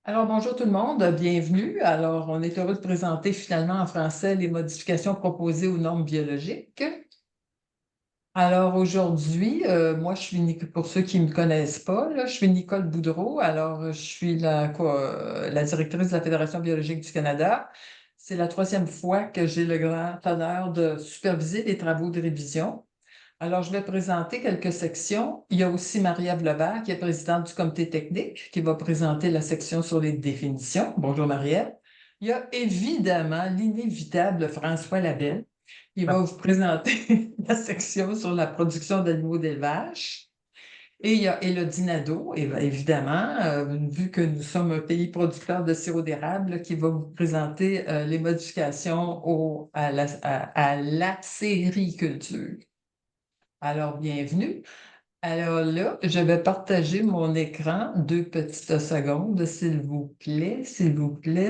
Alors, bonjour tout le monde, bienvenue. Alors, on est heureux de présenter finalement en français les modifications proposées aux normes biologiques. Alors, aujourd'hui, moi, pour ceux qui ne me connaissent pas, là, je suis Nicole Boudreau. Alors, je suis la directrice de la Fédération biologique du Canada. C'est la troisième fois que j'ai le grand honneur de superviser les travaux de révision. Alors, je vais présenter quelques sections. Il y a aussi Marie-Ève Lebert, qui est présidente du comité technique, qui va présenter la section sur les définitions. Bonjour Marie-Ève. Il y a évidemment l'inévitable François Labelle, qui va vous présenter la section sur la production d'animaux d'élevage. Et il y a Élodie Nadeau, évidemment, vu que nous sommes un pays producteur de sirop d'érable, qui va vous présenter les modifications à la sériculture. Alors, bienvenue. Alors là, je vais partager mon écran 2 petites secondes, s'il vous plaît,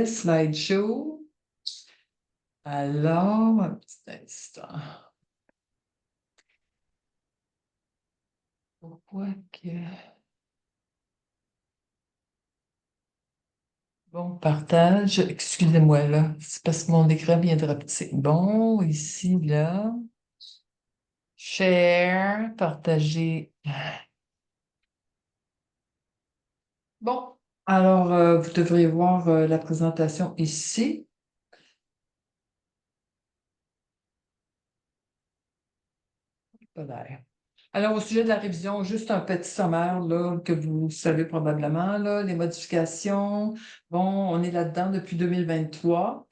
slideshow. Alors, un petit instant. Pourquoi que... Bon, partage, excusez-moi là, c'est parce que mon écran vient de rapetisser. Bon, ici, là, share, partager. Bon, alors, vous devriez voir la présentation ici. Voilà. Alors, au sujet de la révision, juste un petit sommaire là, que vous savez probablement, là, les modifications. Bon, on est là-dedans depuis 2023.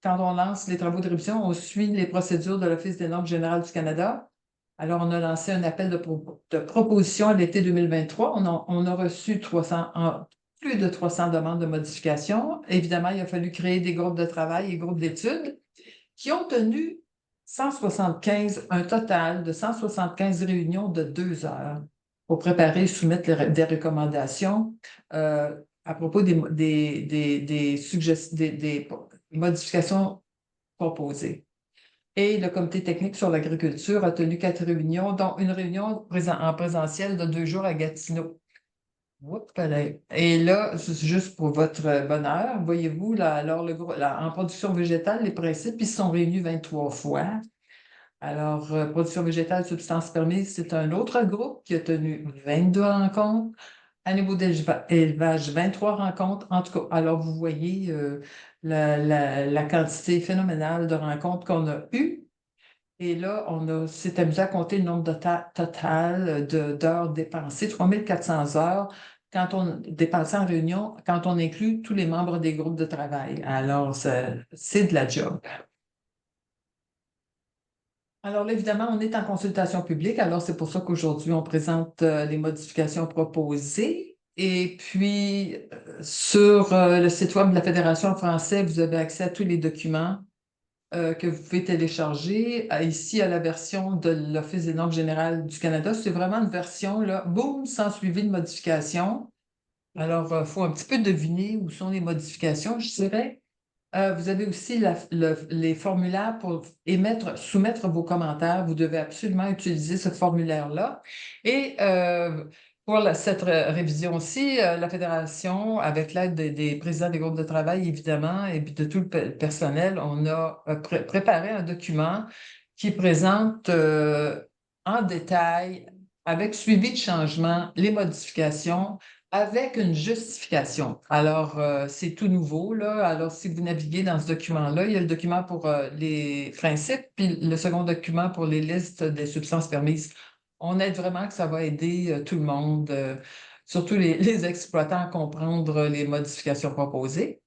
Quand on lance les travaux de révision, on suit les procédures de l'Office des normes générales du Canada. Alors, on a lancé un appel de proposition à l'été 2023. On a reçu plus de 300 demandes de modification. Évidemment, il a fallu créer des groupes de travail et groupes d'études qui ont tenu un total de 175 réunions de 2 heures pour préparer et soumettre des recommandations à propos des modifications proposées. Et le comité technique sur l'agriculture a tenu 4 réunions, dont une réunion en présentiel de 2 jours à Gatineau. Oups, et là, c'est juste pour votre bonheur, voyez-vous, là, alors en production végétale, les principes, ils se sont réunis 23 fois. Alors, production végétale, substances permises, c'est un autre groupe qui a tenu 22 rencontres. À niveau d'élevage, 23 rencontres. En tout cas, alors vous voyez la quantité phénoménale de rencontres qu'on a eues. Et là, on s'est amusé à compter le nombre total d'heures dépensées, 3 400 heures quand on dépensé en réunion, quand on inclut tous les membres des groupes de travail. Alors, c'est de la job. Alors là, évidemment, on est en consultation publique, alors c'est pour ça qu'aujourd'hui, on présente les modifications proposées. Et puis, sur le site web de la Fédération en français, vous avez accès à tous les documents que vous pouvez télécharger. Ici, à la version de l'Office des normes générales du Canada, c'est vraiment une version, là, boum, sans suivi de modification. Alors, il faut un petit peu deviner où sont les modifications, je dirais. Vous avez aussi les formulaires pour soumettre vos commentaires. Vous devez absolument utiliser ce formulaire-là. Et pour cette révision-ci, la Fédération, avec l'aide des présidents des groupes de travail, évidemment, et puis de tout le personnel, on a préparé un document qui présente en détail, avec suivi de changement, les modifications avec une justification. Alors, c'est tout nouveau, là. Alors, si vous naviguez dans ce document-là, il y a le document pour les principes, puis le second document pour les listes des substances permises. On aide vraiment que ça va aider tout le monde, surtout les exploitants, à comprendre les modifications proposées.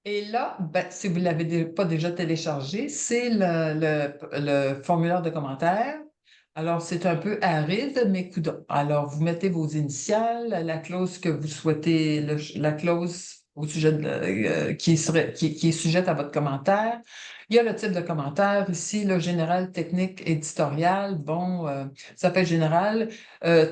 Et là, ben, si vous ne l'avez pas déjà téléchargé, c'est le formulaire de commentaires. Alors, c'est un peu aride, mais coudonc. Alors, vous mettez vos initiales, la clause que vous souhaitez, la clause au sujet qui est sujette à votre commentaire. Il y a le type de commentaire ici, le général, technique, éditorial. Bon, ça fait général.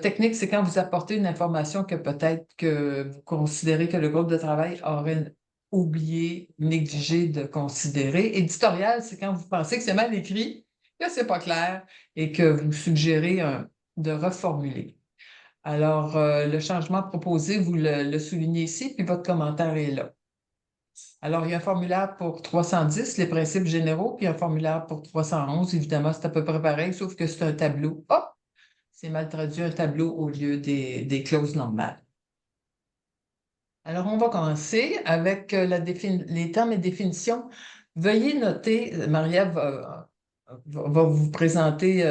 Technique, c'est quand vous apportez une information que peut-être que vous considérez que le groupe de travail aurait oublié, négligé de considérer. Éditorial, c'est quand vous pensez que c'est mal écrit, que c'est pas clair et que vous suggérez de reformuler. Alors, le changement proposé, vous le soulignez ici, puis votre commentaire est là. Alors, il y a un formulaire pour 310, les principes généraux, puis un formulaire pour 311. Évidemment, c'est à peu près pareil, sauf que c'est un tableau. Oh, c'est mal traduit, un tableau au lieu des clauses normales. Alors, on va commencer avec les termes et définitions. Veuillez noter, Maria va vous présenter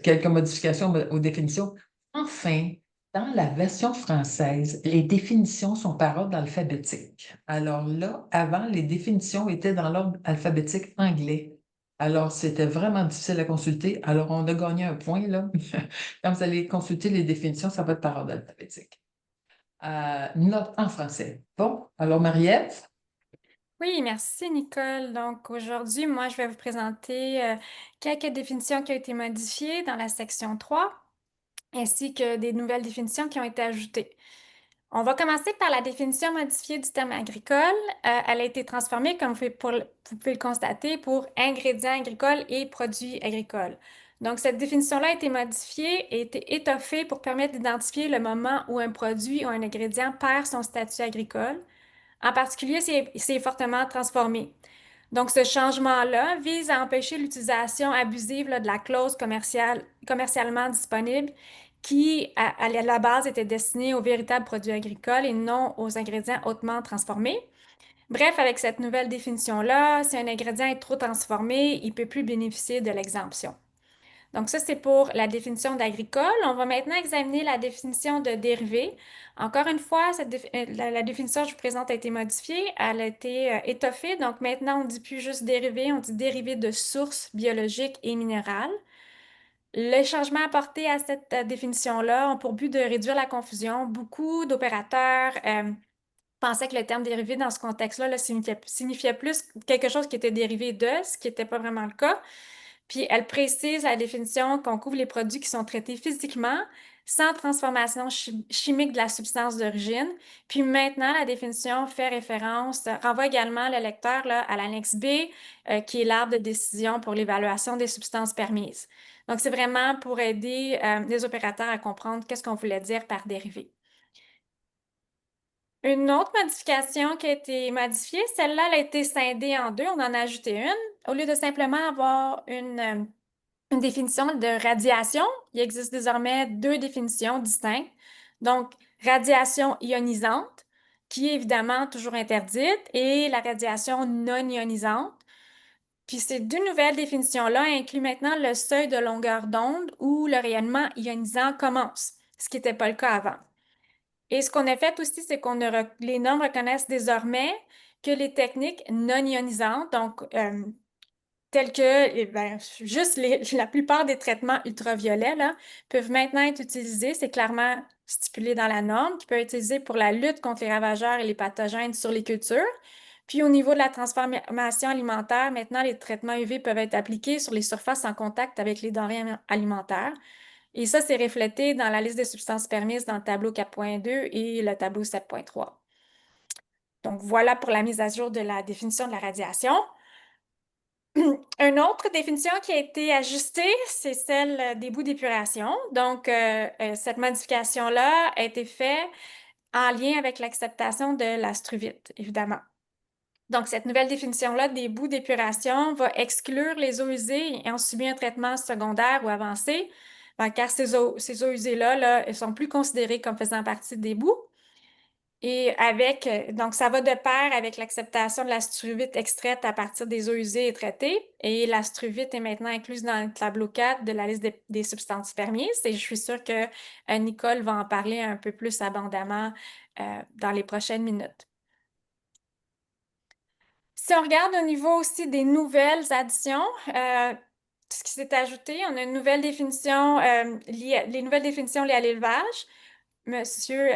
quelques modifications aux définitions. Enfin, dans la version française, les définitions sont par ordre alphabétique. Alors là, avant, les définitions étaient dans l'ordre alphabétique anglais. Alors, c'était vraiment difficile à consulter. Alors, on a gagné un point, là. Quand vous allez consulter les définitions, ça va être par ordre alphabétique. Note en français. Bon, alors, Marie-Ève? Oui, merci Nicole. Donc aujourd'hui, moi, je vais vous présenter quelques définitions qui ont été modifiées dans la section 3, ainsi que des nouvelles définitions qui ont été ajoutées. On va commencer par la définition modifiée du terme agricole. Elle a été transformée, comme vous pouvez le constater, pour ingrédients agricoles et produits agricoles. Donc, cette définition-là a été modifiée et a été étoffée pour permettre d'identifier le moment où un produit ou un ingrédient perd son statut agricole. En particulier, c'est fortement transformé. Donc, ce changement-là vise à empêcher l'utilisation abusive là, de la clause commercialement disponible qui, à la base, était destinée aux véritables produits agricoles et non aux ingrédients hautement transformés. Bref, avec cette nouvelle définition-là, si un ingrédient est trop transformé, il ne peut plus bénéficier de l'exemption. Donc ça, c'est pour la définition d'agricole. On va maintenant examiner la définition de dérivé. Encore une fois, la définition que je vous présente a été modifiée. Elle a été étoffée. Donc maintenant, on ne dit plus juste dérivé, on dit dérivé de sources biologiques et minérales. Les changements apportés à cette définition-là ont pour but de réduire la confusion. Beaucoup d'opérateurs pensaient que le terme dérivé dans ce contexte-là là, signifiait plus quelque chose qui était dérivé de, ce qui n'était pas vraiment le cas. Puis elle précise la définition qu'on couvre les produits qui sont traités physiquement sans transformation chimique de la substance d'origine. Puis maintenant, la définition fait référence, renvoie également le lecteur là, à l'annexe B, qui est l'arbre de décision pour l'évaluation des substances permises. Donc, c'est vraiment pour aider les opérateurs à comprendre qu'est-ce qu'on voulait dire par dérivé. Une autre modification qui a été modifiée, celle-là, elle a été scindée en deux. On en a ajouté une. Au lieu de simplement avoir une définition de radiation, il existe désormais deux définitions distinctes. Donc, radiation ionisante, qui est évidemment toujours interdite, et la radiation non ionisante. Puis ces deux nouvelles définitions-là incluent maintenant le seuil de longueur d'onde où le rayonnement ionisant commence, ce qui n'était pas le cas avant. Et ce qu'on a fait aussi, c'est les normes reconnaissent désormais que les techniques non ionisantes, donc tels que juste la plupart des traitements ultraviolets là, peuvent maintenant être utilisés. C'est clairement stipulé dans la norme, qui peut être utilisé pour la lutte contre les ravageurs et les pathogènes sur les cultures. Puis au niveau de la transformation alimentaire, maintenant, les traitements UV peuvent être appliqués sur les surfaces en contact avec les denrées alimentaires. Et ça, c'est reflété dans la liste des substances permises dans le tableau 4.2 et le tableau 7.3. Donc voilà pour la mise à jour de la définition de la radiation. Une autre définition qui a été ajustée, c'est celle des bouts d'épuration. Donc, cette modification-là a été faite en lien avec l'acceptation de la struvite, évidemment. Donc, cette nouvelle définition-là des bouts d'épuration va exclure les eaux usées ayant subi un traitement secondaire ou avancé, car ces eaux usées-là, là, elles sont plus considérées comme faisant partie des bouts. Et donc ça va de pair avec l'acceptation de la struvite extraite à partir des eaux usées et traitées. Et la struvite est maintenant incluse dans le tableau 4 de la liste des substances permises. Et je suis sûre que Nicole va en parler un peu plus abondamment dans les prochaines minutes. Si on regarde au niveau aussi des nouvelles additions, ce qui s'est ajouté, on a une nouvelle définition, les nouvelles définitions liées à l'élevage. Monsieur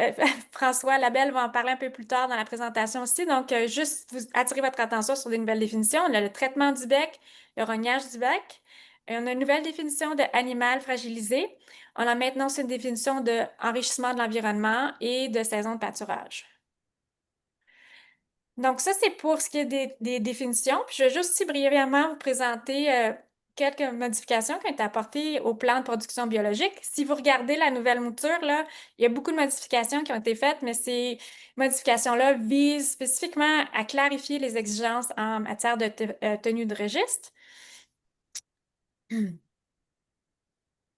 François Labelle va en parler un peu plus tard dans la présentation aussi. Donc, juste vous attirer votre attention sur des nouvelles définitions. On a le traitement du bec, le rognage du bec. Et on a une nouvelle définition de animal fragilisé. On a maintenant aussi une définition de enrichissement de l'environnement et de saison de pâturage. Donc, ça, c'est pour ce qui est des définitions. Puis, je vais juste aussi brièvement vous présenter quelques modifications qui ont été apportées au plan de production biologique. Si vous regardez la nouvelle mouture, là, il y a beaucoup de modifications qui ont été faites, mais ces modifications-là visent spécifiquement à clarifier les exigences en matière de tenue de registre.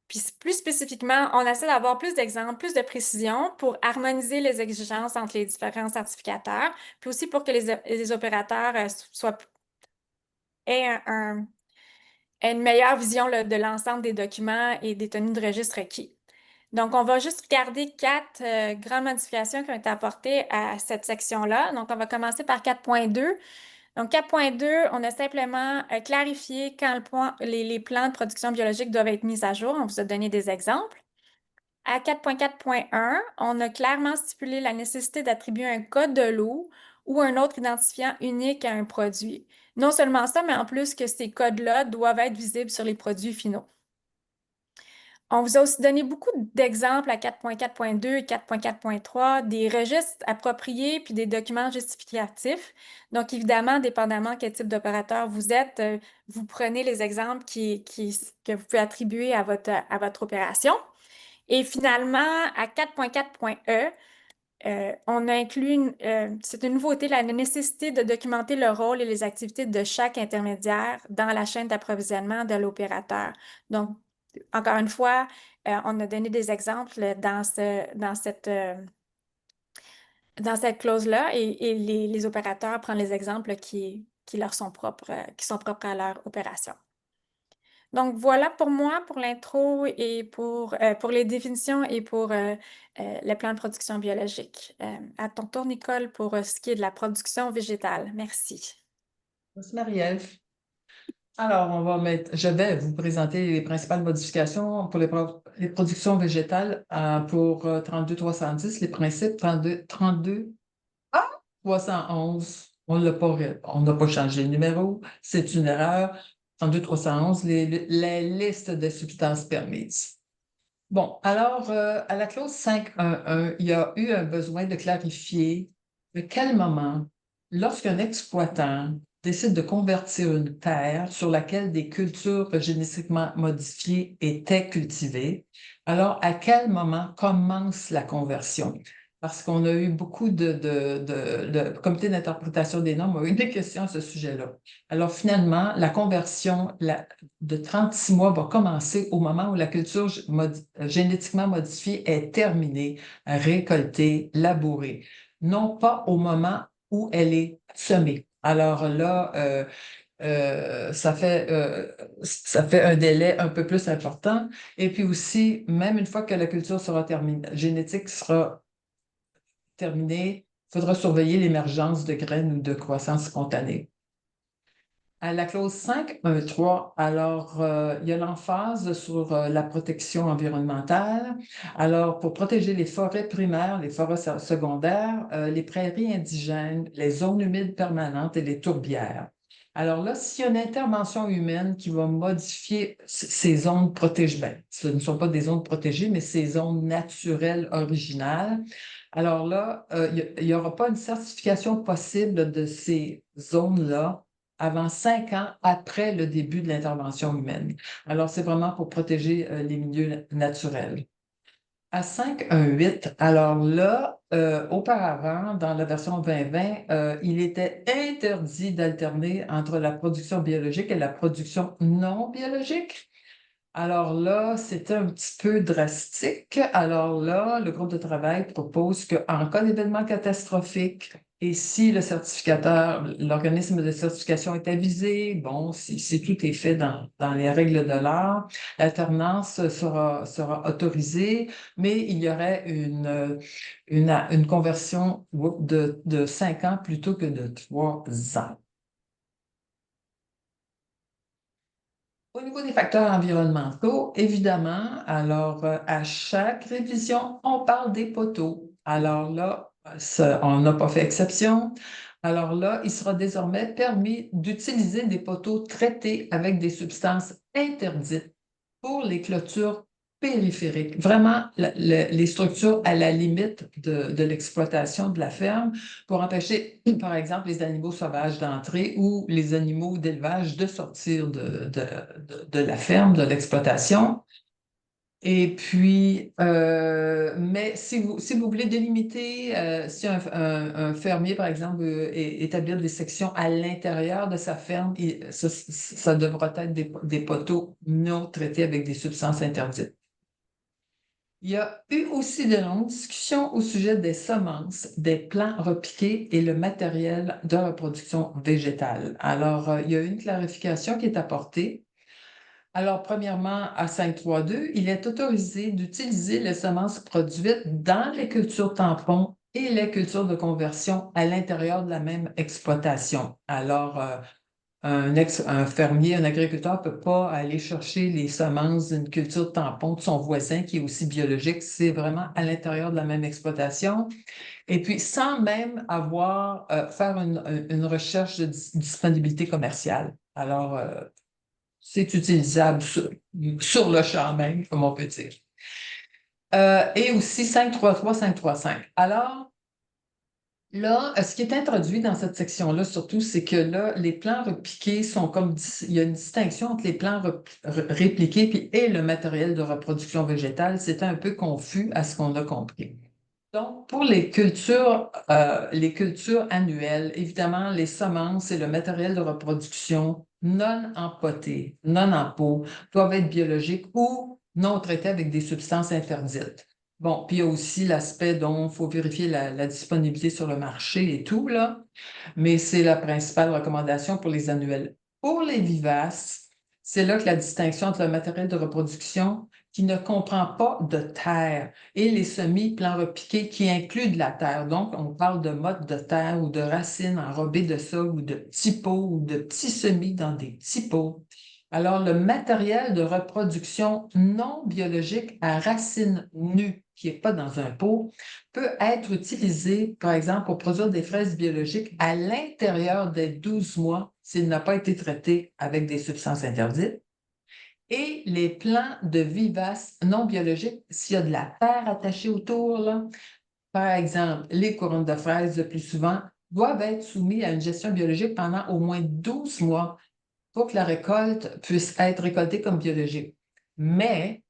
Puis plus spécifiquement, on essaie d'avoir plus d'exemples, plus de précision pour harmoniser les exigences entre les différents certificateurs, puis aussi pour que les opérateurs aient une meilleure vision là, de l'ensemble des documents et des tenues de registre requis. Donc, on va juste regarder 4 grandes modifications qui ont été apportées à cette section-là. Donc, on va commencer par 4.2. Donc, 4.2, on a simplement clarifié quand les plans de production biologique doivent être mis à jour. On vous a donné des exemples. À 4.4.1, on a clairement stipulé la nécessité d'attribuer un code de lot ou un autre identifiant unique à un produit. Non seulement ça, mais en plus que ces codes-là doivent être visibles sur les produits finaux. On vous a aussi donné beaucoup d'exemples à 4.4.2 et 4.4.3, des registres appropriés puis des documents justificatifs. Donc, évidemment, dépendamment quel type d'opérateur vous êtes, vous prenez les exemples que vous pouvez attribuer à votre opération. Et finalement, à 4.4.e, on a inclus, c'est une nouveauté, la nécessité de documenter le rôle et les activités de chaque intermédiaire dans la chaîne d'approvisionnement de l'opérateur. Donc, encore une fois, on a donné des exemples dans cette clause-là et les opérateurs prennent les exemples qui leur sont propres, qui sont propres à leur opération. Donc voilà pour moi, pour l'intro et pour les définitions et pour le plan de production biologique. À ton tour, Nicole, pour ce qui est de la production végétale. Merci. Merci, Marie-Ève. Alors, je vais vous présenter les principales modifications pour les productions végétales pour 32.310, les principes 311. On n'a pas changé le numéro, c'est une erreur. 32.311, les listes de substances permises. Bon, alors, à la clause 5.1.1, il y a eu un besoin de clarifier à quel moment, lorsqu'un exploitant décide de convertir une terre sur laquelle des cultures génétiquement modifiées étaient cultivées, alors à quel moment commence la conversion? Parce qu'on a eu beaucoup le comité d'interprétation des normes a eu des questions à ce sujet-là. Alors finalement, la conversion de 36 mois va commencer au moment où la culture génétiquement modifiée est terminée, récoltée, labourée, non pas au moment où elle est semée. Alors là, ça fait un délai un peu plus important. Et puis aussi, même une fois que la culture sera terminée, génétique sera terminée, il faudra surveiller l'émergence de graines ou de croissance spontanée. À la clause 5.1.3, alors, il y a l'emphase sur la protection environnementale. Alors, pour protéger les forêts primaires, les forêts secondaires, les prairies indigènes, les zones humides permanentes et les tourbières. Alors là, s'il y a une intervention humaine qui va modifier ces zones protégées, ben, ce ne sont pas des zones protégées, mais ces zones naturelles originales, alors là, il n'y aura pas une certification possible de ces zones-là avant 5 ans après le début de l'intervention humaine. Alors, c'est vraiment pour protéger les milieux naturels. À 5.1.8, alors là, auparavant, dans la version 2020, il était interdit d'alterner entre la production biologique et la production non biologique. Alors là, c'était un petit peu drastique. Alors là, le groupe de travail propose qu'en cas d'événement catastrophique, et si le certificateur, l'organisme de certification est avisé, bon, si tout est fait dans les règles de l'art, l'alternance sera autorisée, mais il y aurait une conversion de 5 ans plutôt que de 3 ans. Au niveau des facteurs environnementaux, évidemment, alors à chaque révision, on parle des poteaux. Alors là, on n'a pas fait exception. Alors là, il sera désormais permis d'utiliser des poteaux traités avec des substances interdites pour les clôtures périphériques, vraiment les structures à la limite de l'exploitation de la ferme pour empêcher, par exemple, les animaux sauvages d'entrer ou les animaux d'élevage de sortir de la ferme, de l'exploitation. Et puis, mais si vous voulez délimiter, si un fermier, par exemple, veut établir des sections à l'intérieur de sa ferme, ça devra être des poteaux non traités avec des substances interdites. Il y a eu aussi de longues discussions au sujet des semences, des plants repiqués et le matériel de reproduction végétale. Alors, il y a eu une clarification qui est apportée. Alors, premièrement, à 5.3.2, il est autorisé d'utiliser les semences produites dans les cultures tampons et les cultures de conversion à l'intérieur de la même exploitation. Alors, un fermier, un agriculteur ne peut pas aller chercher les semences d'une culture tampon de son voisin qui est aussi biologique. C'est vraiment à l'intérieur de la même exploitation. Et puis, sans même avoir faire une recherche de disponibilité commerciale. Alors, c'est utilisable sur le champ même, comme on peut dire. Et aussi 5.3.3, 5.3.5. Alors, là, ce qui est introduit dans cette section-là, surtout, c'est que là, les plants repiqués sont comme... Il y a une distinction entre les plants répliqués et le matériel de reproduction végétale. C'était un peu confus à ce qu'on a compris. Donc, pour les cultures annuelles, évidemment, les semences et le matériel de reproduction non empotés, non en pot, doivent être biologiques ou non traités avec des substances interdites. Bon, puis il y a aussi l'aspect dont il faut vérifier la disponibilité sur le marché et tout, là, mais c'est la principale recommandation pour les annuels. Pour les vivaces, c'est là que la distinction entre le matériel de reproduction qui ne comprend pas de terre et les semis plants repiqués qui incluent de la terre. Donc, on parle de mottes de terre ou de racines enrobées de sol ou de petits pots ou de petits semis dans des petits pots. Alors, le matériel de reproduction non biologique à racines nues, qui n'est pas dans un pot, peut être utilisé, par exemple, pour produire des fraises biologiques à l'intérieur des 12 mois s'il n'a pas été traité avec des substances interdites. Et les plants de vivaces non biologiques, s'il y a de la terre attachée autour, là, par exemple, les couronnes de fraises, le plus souvent, doivent être soumis à une gestion biologique pendant au moins 12 mois pour que la récolte puisse être récoltée comme biologique. Mais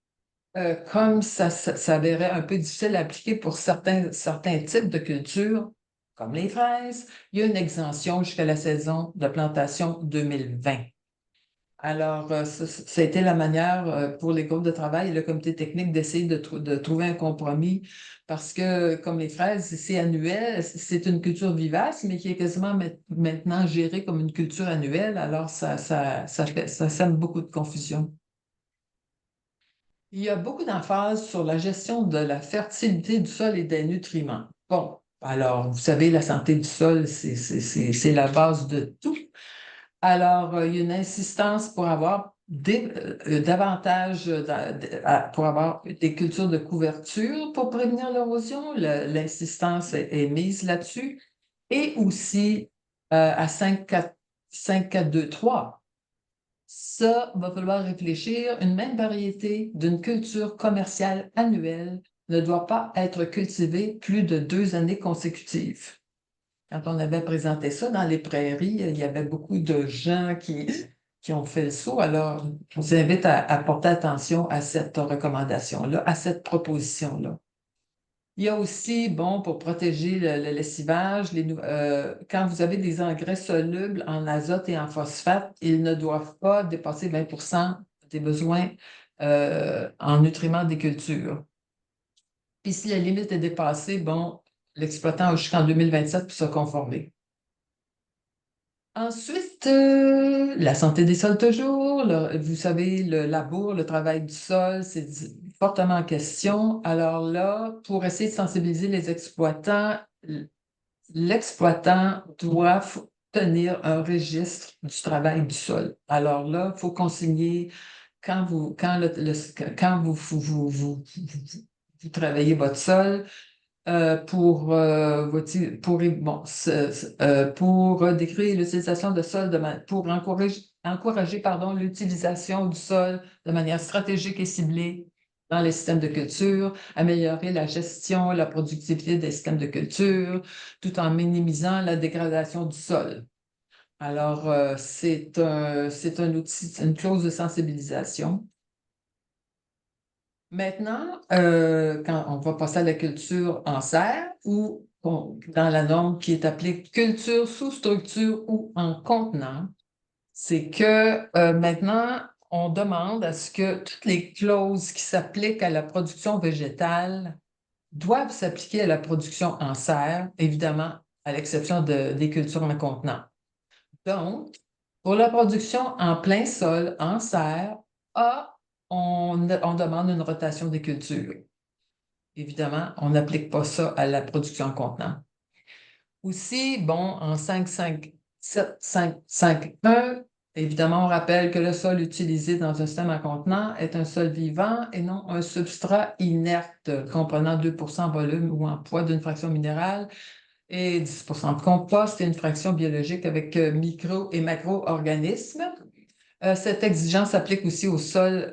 comme ça s'avérait un peu difficile à appliquer pour certains types de cultures, comme les fraises, il y a une exemption jusqu'à la saison de plantation 2020. Alors, ça a été la manière pour les groupes de travail et le comité technique d'essayer de trouver un compromis parce que, comme les fraises, c'est annuel, c'est une culture vivace, mais qui est quasiment maintenant gérée comme une culture annuelle. Alors, ça sème beaucoup de confusion. Il y a beaucoup d'emphase sur la gestion de la fertilité du sol et des nutriments. Bon, alors, vous savez, la santé du sol, c'est la base de tout. Alors, il y a une insistance pour avoir davantage, pour avoir des cultures de couverture pour prévenir l'érosion. L'insistance est mise là-dessus. Et aussi, à 5.4.2.3, ça va falloir réfléchir. Une même variété d'une culture commerciale annuelle ne doit pas être cultivée plus de 2 années consécutives. Quand on avait présenté ça dans les prairies, il y avait beaucoup de gens qui ont fait le saut. Alors, je vous invite à porter attention à cette recommandation-là, à cette proposition-là. Il y a aussi, bon, pour protéger le lessivage, quand vous avez des engrais solubles en azote et en phosphate, ils ne doivent pas dépasser 20 des besoins en nutriments des cultures. Puis si la limite est dépassée, bon, l'exploitant a jusqu'en 2027 pour se conformer. Ensuite, la santé des sols toujours. Vous savez, le labour, le travail du sol, c'est fortement en question. Alors là, pour essayer de sensibiliser les exploitants, l'exploitant doit tenir un registre du travail du sol. Alors là, il faut consigner quand vous travaillez votre sol, pour décrire l'utilisation de sol, pour encourager pardon, l'utilisation du sol de manière stratégique et ciblée dans les systèmes de culture, améliorer la gestion, la productivité des systèmes de culture, tout en minimisant la dégradation du sol. Alors, c'est un outil, c'est une clause de sensibilisation. Maintenant, quand on va passer à la culture en serre ou dans la norme qui est appelée culture sous structure ou en contenant, c'est que maintenant, on demande à ce que toutes les clauses qui s'appliquent à la production végétale doivent s'appliquer à la production en serre, évidemment, à l'exception des cultures en contenant. Donc, pour la production en plein sol, en serre, on demande une rotation des cultures. Évidemment, on n'applique pas ça à la production en contenant. Aussi, bon, en 5.5.7.5.5.1, évidemment, on rappelle que le sol utilisé dans un système en contenant est un sol vivant et non un substrat inerte comprenant 2 en volume ou en poids d'une fraction minérale et 10 de compost et une fraction biologique avec micro- et macro-organismes. Cette exigence s'applique aussi au sol,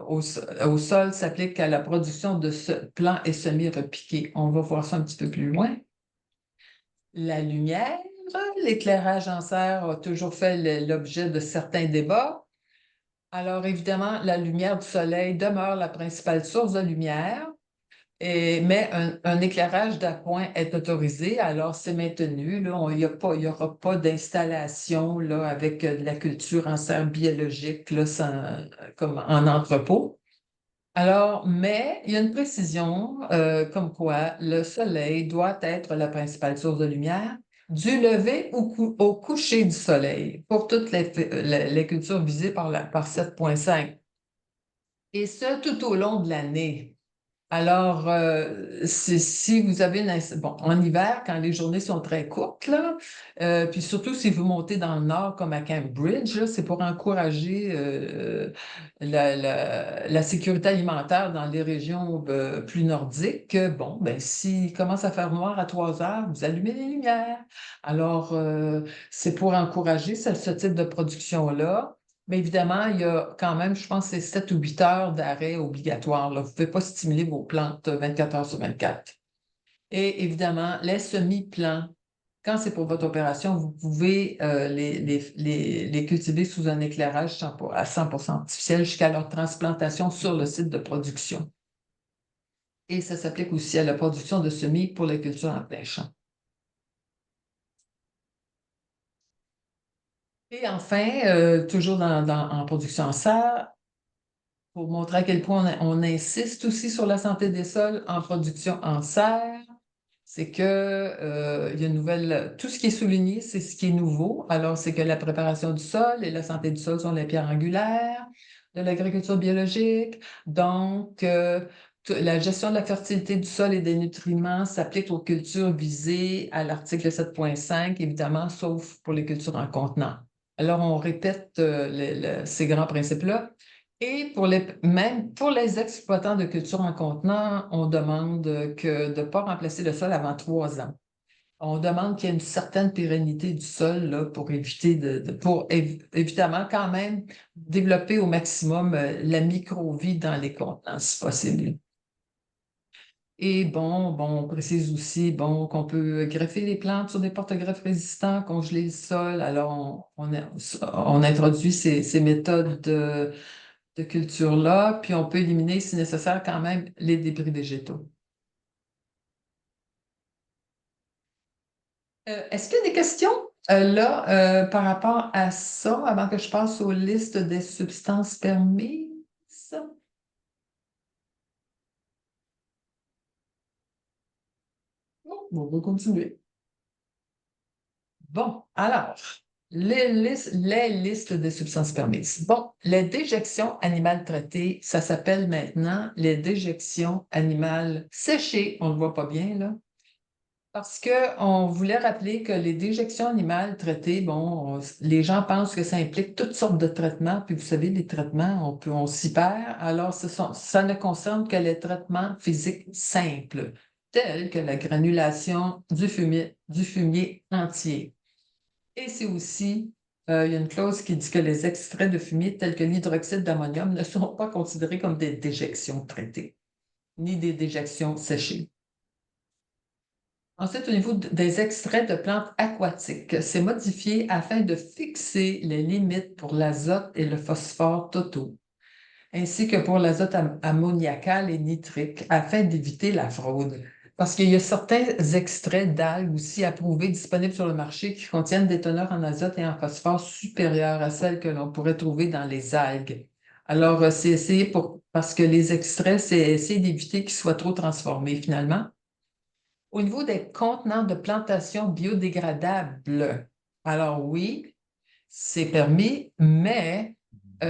au sol s'applique à la production de plants et semis repiqués. On va voir ça un petit peu plus loin. La lumière, l'éclairage en serre a toujours fait l'objet de certains débats. Alors évidemment, la lumière du soleil demeure la principale source de lumière, mais un éclairage d'appoint est autorisé, alors c'est maintenu. Là, il y aura pas d'installation là, avec de la culture en serre biologique là, comme en entrepôt. Alors, mais il y a une précision comme quoi le soleil doit être la principale source de lumière du lever au coucher du soleil pour toutes les cultures visées par 7.5. Et ce, tout au long de l'année. Alors, si vous avez bon, en hiver, quand les journées sont très courtes, là, puis surtout si vous montez dans le nord comme à Cambridge, là, c'est pour encourager la sécurité alimentaire dans les régions plus nordiques. Bon, ben, s'il commence à faire noir à 3 heures, vous allumez les lumières. Alors, c'est pour encourager ce type de production-là. Mais évidemment, il y a quand même, je pense, c'est 7 ou 8 heures d'arrêt obligatoire, là. Vous ne pouvez pas stimuler vos plantes 24 heures sur 24. Et évidemment, les semi-plants, quand c'est pour votre opération, vous pouvez les cultiver sous un éclairage à 100% artificiel jusqu'à leur transplantation sur le site de production. Et ça s'applique aussi à la production de semis pour les cultures en plein champ. Et enfin, toujours en production en serre, pour montrer à quel point on insiste aussi sur la santé des sols en production en serre, c'est que il y a une nouvelle. Tout ce qui est souligné, c'est ce qui est nouveau. Alors, c'est que la préparation du sol et la santé du sol sont les pierres angulaires de l'agriculture biologique. Donc, la gestion de la fertilité du sol et des nutriments s'applique aux cultures visées à l'article 7.5, évidemment, sauf pour les cultures en contenant. Alors, on répète ces grands principes-là. Et même pour les exploitants de cultures en contenant, on demande de ne pas remplacer le sol avant 3 ans. On demande qu'il y ait une certaine pérennité du sol là, pour éviter évidemment quand même développer au maximum la microvie dans les contenants, si possible. Et bon, on précise aussi qu'on peut greffer les plantes sur des porte-greffes résistants, congeler le sol. Alors, on introduit ces méthodes de culture-là, puis on peut éliminer, si nécessaire, quand même les débris végétaux. Est-ce qu'il y a des questions là par rapport à ça, avant que je passe aux listes des substances permises? Bon, on va continuer. Bon, alors, les listes de substances permises. Bon, les déjections animales traitées, ça s'appelle maintenant les déjections animales séchées. On ne le voit pas bien, là. Parce qu'on voulait rappeler que les déjections animales traitées, bon, les gens pensent que ça implique toutes sortes de traitements, puis vous savez, les traitements, on s'y perd. Alors, ça ne concerne que les traitements physiques simples, tels que la granulation du fumier entier. Et c'est aussi Il y a une clause qui dit que les extraits de fumier tels que l'hydroxyde d'ammonium ne sont pas considérés comme des déjections traitées, ni des déjections séchées. Ensuite, au niveau des extraits de plantes aquatiques, c'est modifié afin de fixer les limites pour l'azote et le phosphore totaux, ainsi que pour l'azote ammoniacal et nitrique, afin d'éviter la fraude. Parce qu'il y a certains extraits d'algues aussi approuvés disponibles sur le marché qui contiennent des teneurs en azote et en phosphore supérieures à celles que l'on pourrait trouver dans les algues. Alors, c'est essayer parce que les extraits, c'est essayer d'éviter qu'ils soient trop transformés finalement. Au niveau des contenants de plantation biodégradables, alors oui, c'est permis, mais il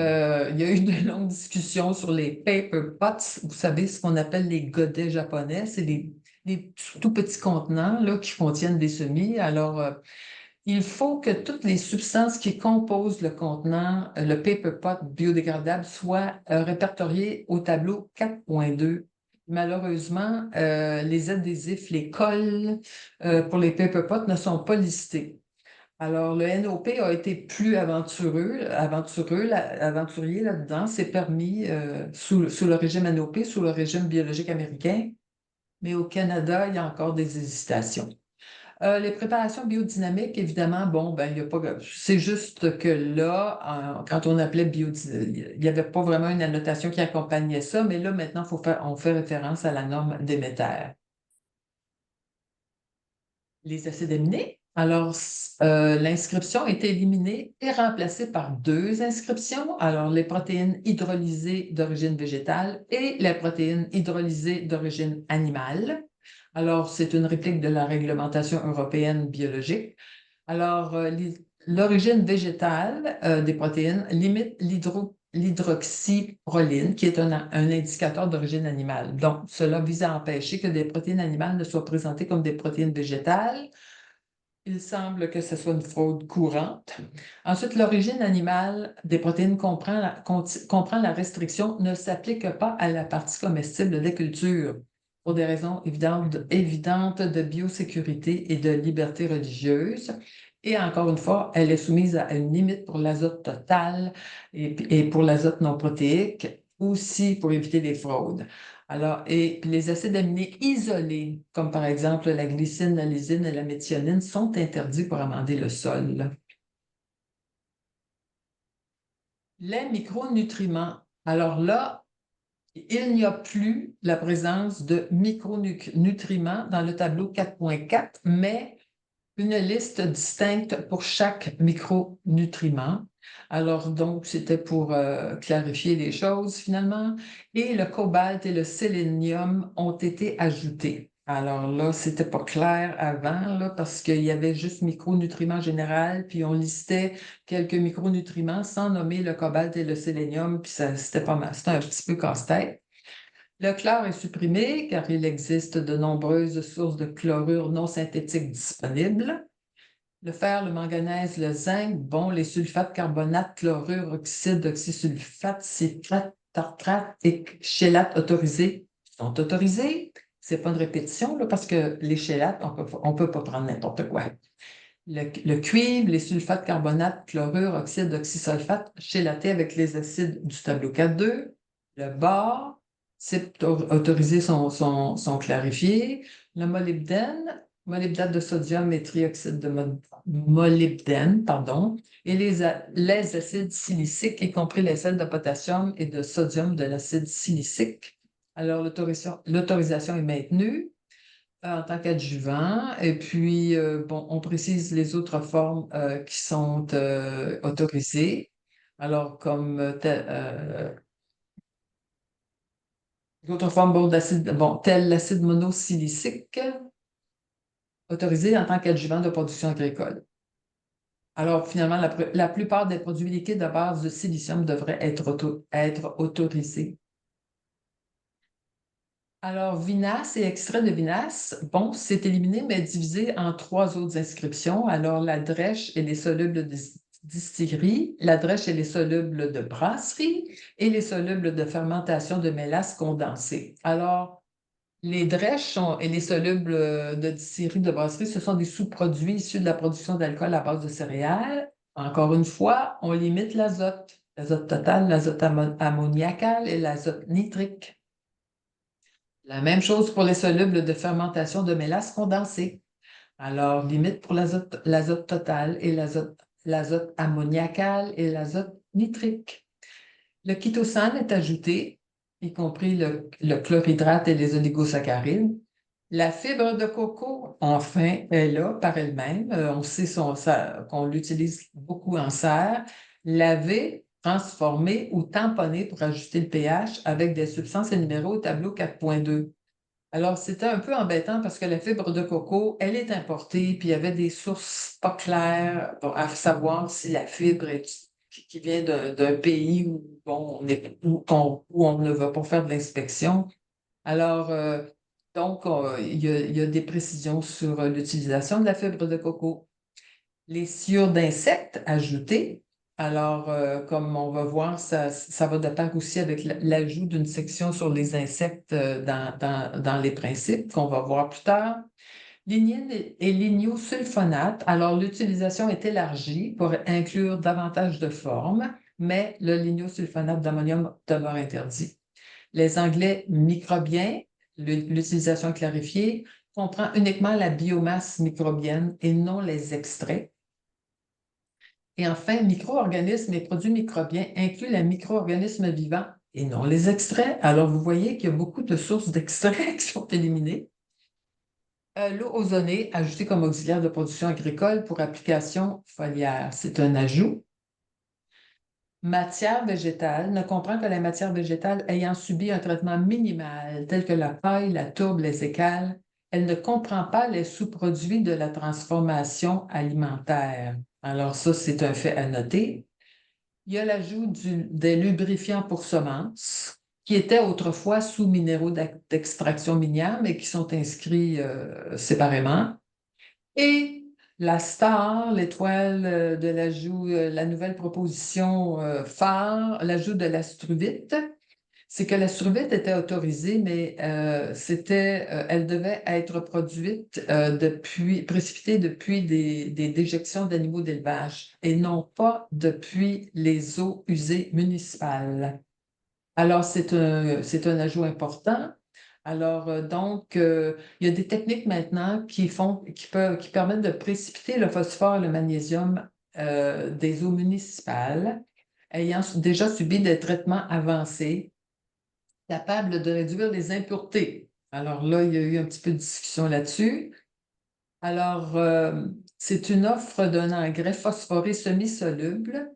y a eu de longues discussions sur les paper pots. Vous savez, ce qu'on appelle les godets japonais. C'est les tout petits contenants là, qui contiennent des semis. Alors, il faut que toutes les substances qui composent le contenant, le paper pot biodégradable, soient répertoriées au tableau 4.2. Malheureusement, les adhésifs, les colles pour les paper pots ne sont pas listés. Alors, le NOP a été plus aventurier là-dedans. C'est permis sous le régime NOP, sous le régime biologique américain. Mais au Canada, il y a encore des hésitations. Les préparations biodynamiques, évidemment, bon, ben, il y a pas, c'est juste que là, quand on appelait biodynamique, il n'y avait pas vraiment une annotation qui accompagnait ça, mais là, maintenant, on fait référence à la norme Déméter. Les acides aminés. Alors, l'inscription est éliminée et remplacée par deux inscriptions. Alors, les protéines hydrolysées d'origine végétale et les protéines hydrolysées d'origine animale. Alors, c'est une réplique de la réglementation européenne biologique. Alors, l'origine végétale des protéines limite l'hydroxyproline, qui est un indicateur d'origine animale. Donc, cela vise à empêcher que des protéines animales ne soient présentées comme des protéines végétales. Il semble que ce soit une fraude courante. Ensuite, l'origine animale des protéines comprend la restriction ne s'applique pas à la partie comestible des cultures pour des raisons évidentes de biosécurité et de liberté religieuse. Et encore une fois, elle est soumise à une limite pour l'azote total et pour l'azote non protéique, aussi pour éviter des fraudes. Alors, et puis les acides aminés isolés, comme par exemple la glycine, la lysine et la méthionine, sont interdits pour amender le sol. Les micronutriments. Alors là, il n'y a plus la présence de micronutriments dans le tableau 4.4, mais une liste distincte pour chaque micronutriment. Alors, donc, c'était pour clarifier les choses finalement. Et le cobalt et le sélénium ont été ajoutés. Alors là, c'était pas clair avant, là, parce qu'il y avait juste micronutriments général, puis on listait quelques micronutriments sans nommer le cobalt et le sélénium, puis ça, c'était pas mal. C'était un petit peu casse-tête. Le chlore est supprimé car il existe de nombreuses sources de chlorure non synthétiques disponibles. Le fer, le manganèse, le zinc, bon, les sulfates, carbonate, chlorure, oxyde, oxysulfate, citrate, tartrate et chélates autorisés sont autorisés. C'est pas une répétition, là, parce que les chélates, on peut pas prendre n'importe quoi. Le cuivre, les sulfates, carbonate, chlorure, oxyde, oxysulfate, chélatés avec les acides du tableau 4.2. Le bore, types autorisés sont clarifiés. Le molybdène de sodium et trioxyde de molybdène, pardon, et les acides siliciques, y compris les sels de potassium et de sodium de l'acide silicique. Alors, l'autorisation est maintenue en tant qu'adjuvant. Et puis, bon, on précise les autres formes qui sont autorisées. Alors, comme d'autres formes bon, d'acide, bon, tel l'acide monosilicique, autorisé en tant qu'adjuvant de production agricole. Alors, finalement, la plupart des produits liquides à base de silicium devraient être autorisés. Alors, vinasse et extrait de vinasse, bon, c'est éliminé, mais divisé en trois autres inscriptions. Alors, la drèche et les solubles de distillerie, la drèche et les solubles de brasserie et les solubles de fermentation de mélasse condensée. Alors, les drèches et les solubles de distillerie de brasserie, ce sont des sous-produits issus de la production d'alcool à base de céréales. Encore une fois, on limite l'azote total, l'azote ammoniacal et l'azote nitrique. La même chose pour les solubles de fermentation de mélasse condensée. Alors, limite pour l'azote total et l'azote ammoniacal et l'azote nitrique. Le chitosan est ajouté, y compris le chlorhydrate et les oligosaccharides. La fibre de coco, enfin, est là par elle-même. On sait qu'on l'utilise beaucoup en serre. Laver, transformer ou tamponner pour ajuster le pH avec des substances énumérées au tableau 4.2. Alors, c'était un peu embêtant parce que la fibre de coco, elle est importée, puis il y avait des sources pas claires à savoir si la fibre qui vient d'un pays où, bon, où on ne va pas faire de l'inspection. Alors, donc, il y a des précisions sur l'utilisation de la fibre de coco. Les sciures d'insectes ajoutées. Alors, comme on va voir, ça va de pair aussi avec l'ajout d'une section sur les insectes dans les principes qu'on va voir plus tard. Lignine et lignosulfonate. Alors, l'utilisation est élargie pour inclure davantage de formes, mais le lignosulfonate d'ammonium demeure interdit. Les engrais microbiens, l'utilisation clarifiée, comprend uniquement la biomasse microbienne et non les extraits. Et enfin, micro-organismes et produits microbiens incluent les micro-organismes vivants et non les extraits. Alors, vous voyez qu'il y a beaucoup de sources d'extraits qui sont éliminées. L'eau ozonée, ajoutée comme auxiliaire de production agricole pour application foliaire, c'est un ajout. Matière végétale ne comprend que la matière végétale ayant subi un traitement minimal, tel que la paille, la tourbe, les écales. Elle ne comprend pas les sous-produits de la transformation alimentaire. Alors ça, c'est un fait à noter. Il y a l'ajout des lubrifiants pour semences, qui étaient autrefois sous minéraux d'extraction minière, mais qui sont inscrits séparément. Et la star, l'étoile de l'ajout, la nouvelle proposition phare, l'ajout de l'astruvite, c'est que l'astruvite était autorisée, mais elle devait être produite précipitée depuis des déjections d'animaux d'élevage et non pas depuis les eaux usées municipales. Alors, c'est un ajout important. Alors, donc, il y a des techniques maintenant qui permettent de précipiter le phosphore et le magnésium des eaux municipales ayant déjà subi des traitements avancés capables de réduire les impuretés. Alors là, il y a eu un petit peu de discussion là-dessus. Alors, c'est une offre d'un engrais phosphoré semi-soluble.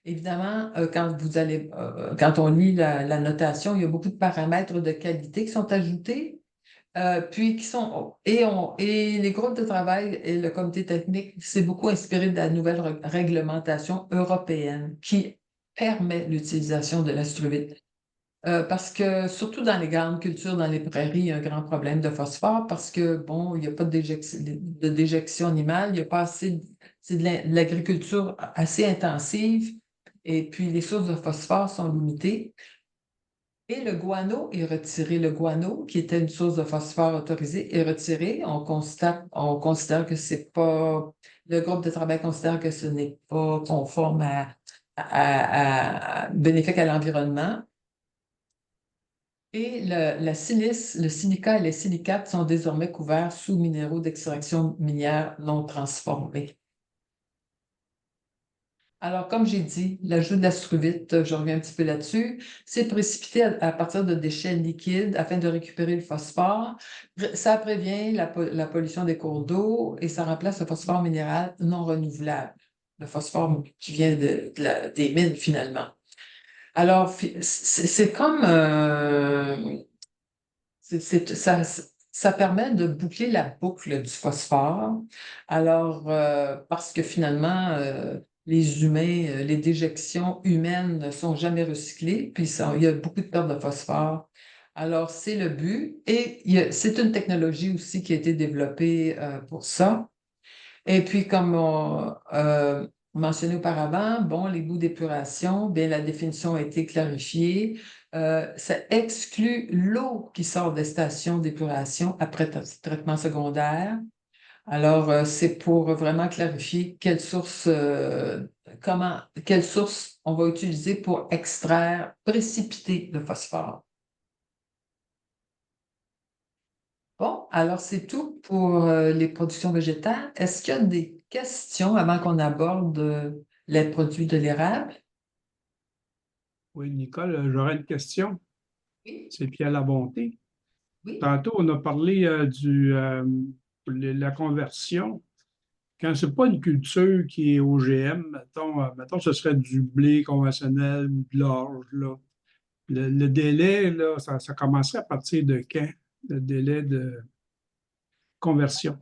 Évidemment, quand on lit la notation, il y a beaucoup de paramètres de qualité qui sont ajoutés, puis et les groupes de travail et le comité technique s'est beaucoup inspiré de la nouvelle réglementation européenne qui permet l'utilisation de l'astruvite. Parce que surtout dans les grandes cultures, dans les prairies, il y a un grand problème de phosphore parce que, bon, il n'y a pas de déjection animale, il n'y a pas assez, c'est de l'agriculture assez intensive et puis les sources de phosphore sont limitées. Et le guano est retiré. Le guano, qui était une source de phosphore autorisée, est retiré. On considère que c'est pas, le groupe de travail considère que ce n'est pas conforme bénéfique à l'environnement. Et la silice, le silica et les silicates sont désormais couverts sous minéraux d'extraction minière non transformés. Alors, comme j'ai dit, l'ajout de l'astruvite, je reviens un petit peu là-dessus, c'est précipité à partir de déchets liquides afin de récupérer le phosphore. Ça prévient la pollution des cours d'eau et ça remplace le phosphore minéral non renouvelable, le phosphore qui vient des mines finalement. Alors, c'est comme ça permet de boucler la boucle du phosphore. Alors, parce que finalement, les humains, les déjections humaines ne sont jamais recyclées, puis il y a beaucoup de pertes de phosphore. Alors, c'est le but. Et c'est une technologie aussi qui a été développée pour ça. Et puis, comme on mentionné auparavant, bon, les bouts d'épuration, bien, la définition a été clarifiée. Ça exclut l'eau qui sort des stations d'épuration après traitement secondaire. Alors, c'est pour vraiment clarifier quelle source on va utiliser pour extraire, précipiter le phosphore. Bon, alors c'est tout pour les productions végétales. Est-ce qu'il y a des questions avant qu'on aborde les produits de l'érable? Oui, Nicole, j'aurais une question. Oui, C'est Pierre Labonté. oui. Tantôt, on a parlé la conversion. Quand c'est pas une culture qui est OGM, mettons, ce serait du blé conventionnel ou de l'orge, là. Le délai, là, ça commencerait à partir de quand? Le délai de conversion.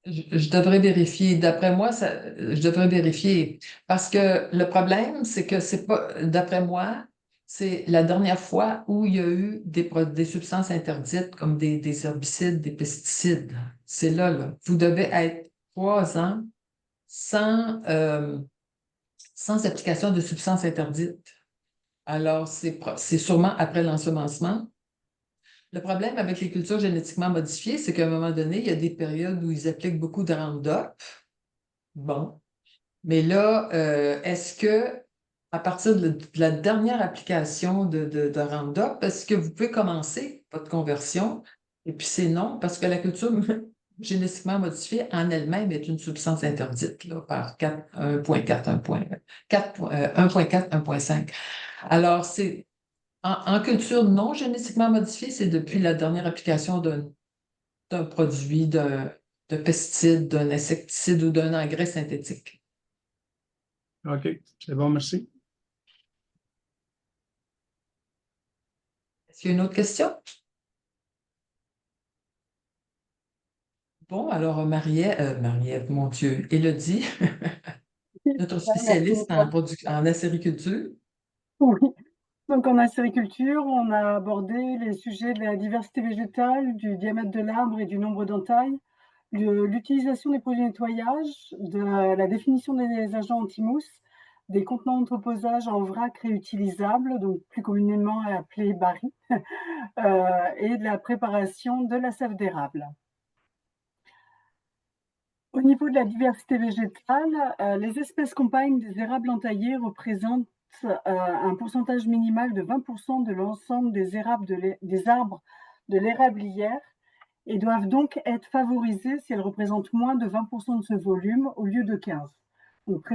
Je devrais vérifier. D'après moi, je devrais vérifier. Parce que le problème, c'est que c'est pas, d'après moi, c'est la dernière fois où il y a eu des substances interdites comme des herbicides, des pesticides. C'est là, là. Vous devez être 3 ans sans, sans application de substances interdites. Alors, c'est sûrement après l'ensemencement. Le problème avec les cultures génétiquement modifiées, c'est qu'à un moment donné, il y a des périodes où ils appliquent beaucoup de Roundup. Bon. Mais là, est-ce que, à partir de la dernière application de Roundup, est-ce que vous pouvez commencer votre conversion? Et puis c'est non, parce que la culture génétiquement modifiée en elle-même est une substance interdite là, par 1.4, 1.4, 1.5. Alors, en culture non génétiquement modifiée, c'est depuis la dernière application d'un produit, de pesticide, d'un insecticide ou d'un engrais synthétique. OK, c'est bon, merci. Est-ce qu'il y a une autre question? Bon, alors Marie-Ève, mon Dieu, Élodie, notre Merci, spécialiste Nicole. en acériculture. Oui. Donc, en acériculture, on a abordé les sujets de la diversité végétale, du diamètre de l'arbre et du nombre d'entailles, de l'utilisation des produits de nettoyage, de la définition des agents anti-mousse, des contenants d'entreposage en vrac réutilisables, donc plus communément appelés barils, et de la préparation de la sève d'érable. Au niveau de la diversité végétale, les espèces compagnes des érables entaillés représentent un pourcentage minimal de 20% de l'ensemble des arbres de l'érablière et doivent donc être favorisées si elles représentent moins de 20% de ce volume au lieu de 15%. Donc,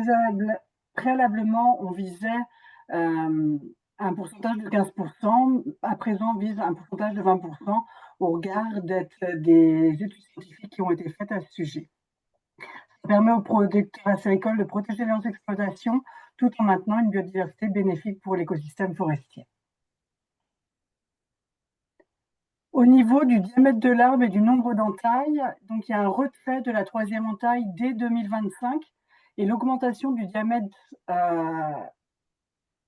préalablement, on visait un pourcentage de 15%. À présent, on vise un pourcentage de 20% au regard des études scientifiques qui ont été faites à ce sujet. Ça permet aux producteurs acéricoles de protéger leurs exploitations tout en maintenant une biodiversité bénéfique pour l'écosystème forestier. Au niveau du diamètre de l'arbre et du nombre d'entailles, donc il y a un retrait de la troisième entaille dès 2025 et l'augmentation du diamètre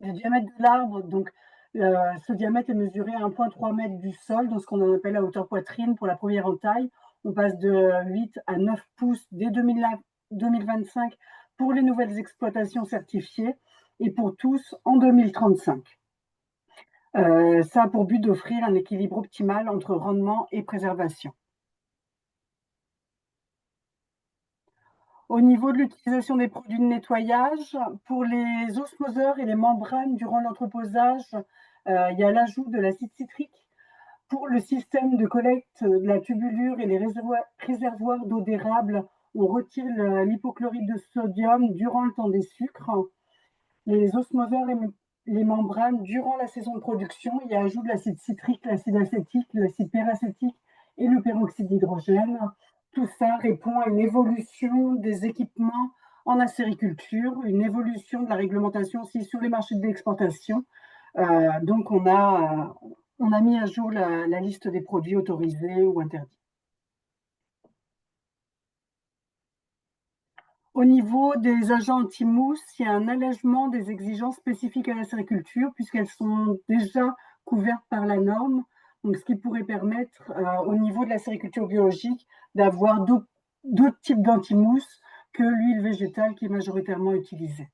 de l'arbre. Donc, ce diamètre est mesuré à 1,3 m du sol, dans ce qu'on appelle la hauteur poitrine pour la première entaille. On passe de 8 à 9 pouces dès 2025 pour les nouvelles exploitations certifiées et pour tous en 2035. Ça a pour but d'offrir un équilibre optimal entre rendement et préservation. Au niveau de l'utilisation des produits de nettoyage, pour les osmoseurs et les membranes durant l'entreposage, il y a l'ajout de l'acide citrique. Pour le système de collecte de la tubulure et les réservoirs d'eau d'érable, on retire l'hypochlorite de sodium durant le temps des sucres. Les osmoseurs et les membranes, durant la saison de production, il y a ajout de l'acide citrique, l'acide acétique, l'acide peracétique et le peroxyde d'hydrogène. Tout ça répond à une évolution des équipements en acériculture, une évolution de la réglementation aussi sur les marchés d'exportation. Donc, on a mis à jour la liste des produits autorisés ou interdits. Au niveau des agents anti-mousse, il y a un allègement des exigences spécifiques à la sériculture puisqu'elles sont déjà couvertes par la norme. Donc, ce qui pourrait permettre, au niveau de la sériculture biologique, d'avoir d'autres types d'anti-mousse que l'huile végétale qui est majoritairement utilisée.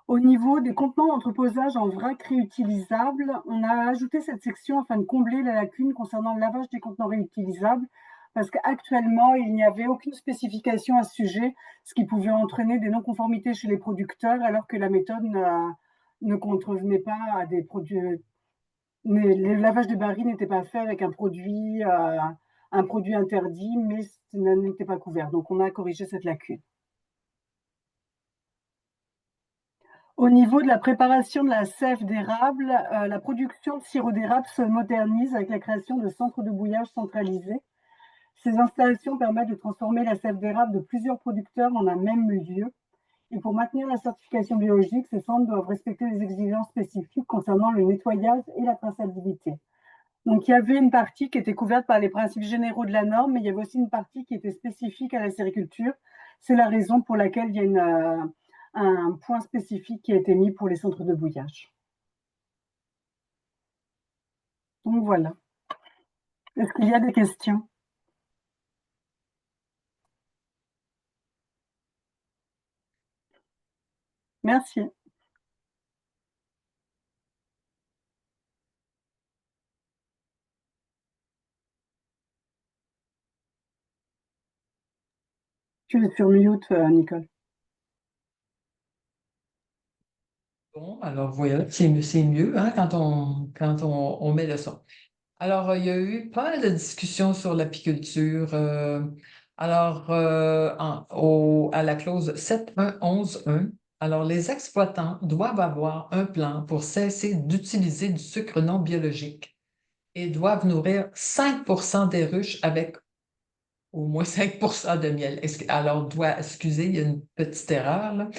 Au niveau des contenants d'entreposage en vrac réutilisables, on a ajouté cette section afin de combler la lacune concernant le lavage des contenants réutilisables, parce qu'actuellement, il n'y avait aucune spécification à ce sujet, ce qui pouvait entraîner des non-conformités chez les producteurs, alors que la méthode ne contrevenait pas à des produits. Le lavage des barils n'était pas fait avec un produit interdit, mais ce n'était pas couvert. Donc, on a corrigé cette lacune. Au niveau de la préparation de la sève d'érable, la production de sirop d'érable se modernise avec la création de centres de bouillage centralisés. Ces installations permettent de transformer la sève d'érable de plusieurs producteurs en un même lieu. Et pour maintenir la certification biologique, ces centres doivent respecter des exigences spécifiques concernant le nettoyage et la traçabilité. Donc, il y avait une partie qui était couverte par les principes généraux de la norme, mais il y avait aussi une partie qui était spécifique à la sériculture. C'est la raison pour laquelle il y a un point spécifique qui a été mis pour les centres de bouillage. Donc, voilà. Est-ce qu'il y a des questions? Merci. Tu es sur mute, Nicole. Bon, alors voilà, c'est mieux hein, quand on met le son. Alors, il y a eu pas mal de discussions sur l'apiculture. À la clause 7.1.11.1, alors les exploitants doivent avoir un plan pour cesser d'utiliser du sucre non biologique et doivent nourrir 5% des ruches avec au moins 5% de miel. Excusez, il y a une petite erreur là.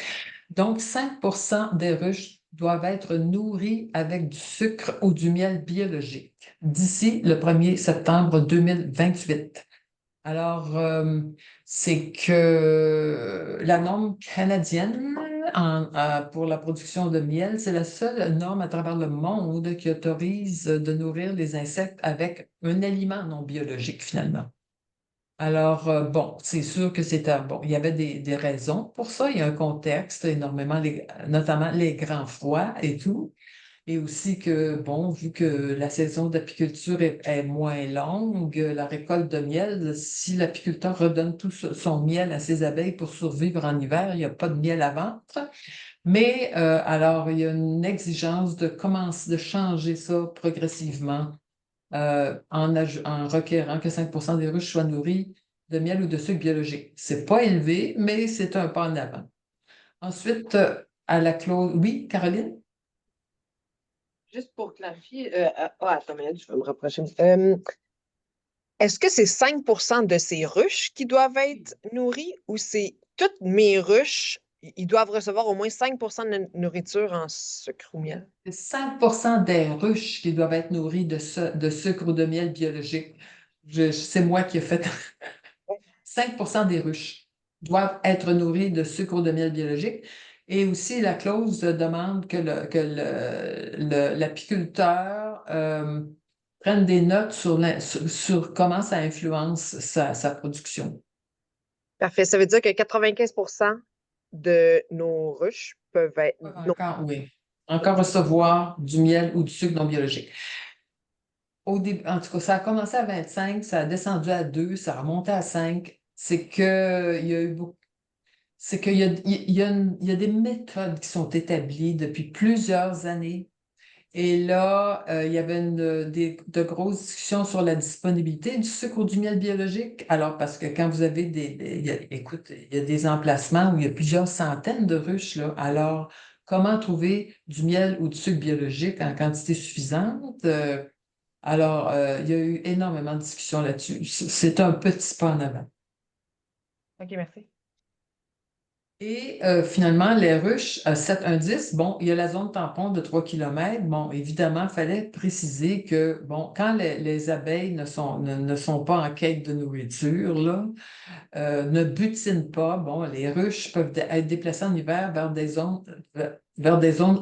Donc, 5% des ruches doivent être nourries avec du sucre ou du miel biologique d'ici le 1er septembre 2028. Alors, c'est que la norme canadienne pour la production de miel, c'est la seule norme à travers le monde qui autorise de nourrir les insectes avec un aliment non biologique, finalement. Alors, bon, c'est sûr que bon, il y avait des raisons pour ça. Il y a un contexte, notamment les grands froids et tout. Et aussi que, bon, vu que la saison d'apiculture est moins longue, la récolte de miel, si l'apiculteur redonne son miel à ses abeilles pour survivre en hiver, il n'y a pas de miel à vendre. Mais alors, il y a une exigence de commencer de changer ça progressivement en requérant que 5% des ruches soient nourries de miel ou de sucre biologique. C'est pas élevé, mais c'est un pas en avant. Ensuite, à la clause... Oui, Caroline? Juste pour clarifier, attends une minute, je vais me rapprocher. Est-ce que c'est 5% de ces ruches qui doivent être nourries ou c'est toutes mes ruches, ils doivent recevoir au moins 5% de nourriture en sucre ou miel? C'est 5% des ruches qui doivent être nourries de sucre ou de miel biologique. C'est moi qui ai fait 5% des ruches doivent être nourries de sucre ou de miel biologique. Et aussi, la clause demande que l'apiculteur prenne des notes sur comment ça influence sa production. Parfait. Ça veut dire que 95% de nos ruches peuvent être. Oui. Encore recevoir du miel ou du sucre non biologique. Au début, en tout cas, ça a commencé à 25, ça a descendu à 2, ça a remonté à 5. C'est qu'il y a eu beaucoup. C'est qu'il y a, il y a des méthodes qui sont établies depuis plusieurs années. Et là, il y avait de grosses discussions sur la disponibilité du sucre ou du miel biologique. Alors, parce que quand vous avez écoute, il y a des emplacements où il y a plusieurs centaines de ruches, là. Alors, comment trouver du miel ou du sucre biologique en quantité suffisante? Alors, il y a eu énormément de discussions là-dessus. C'est un petit pas en avant. OK, merci. Et finalement, les ruches 7-1-10, bon, il y a la zone tampon de 3 km. Bon, évidemment, il fallait préciser que, bon, quand les abeilles ne sont pas en quête de nourriture, là, ne butinent pas, bon, les ruches peuvent être déplacées en hiver vers des zones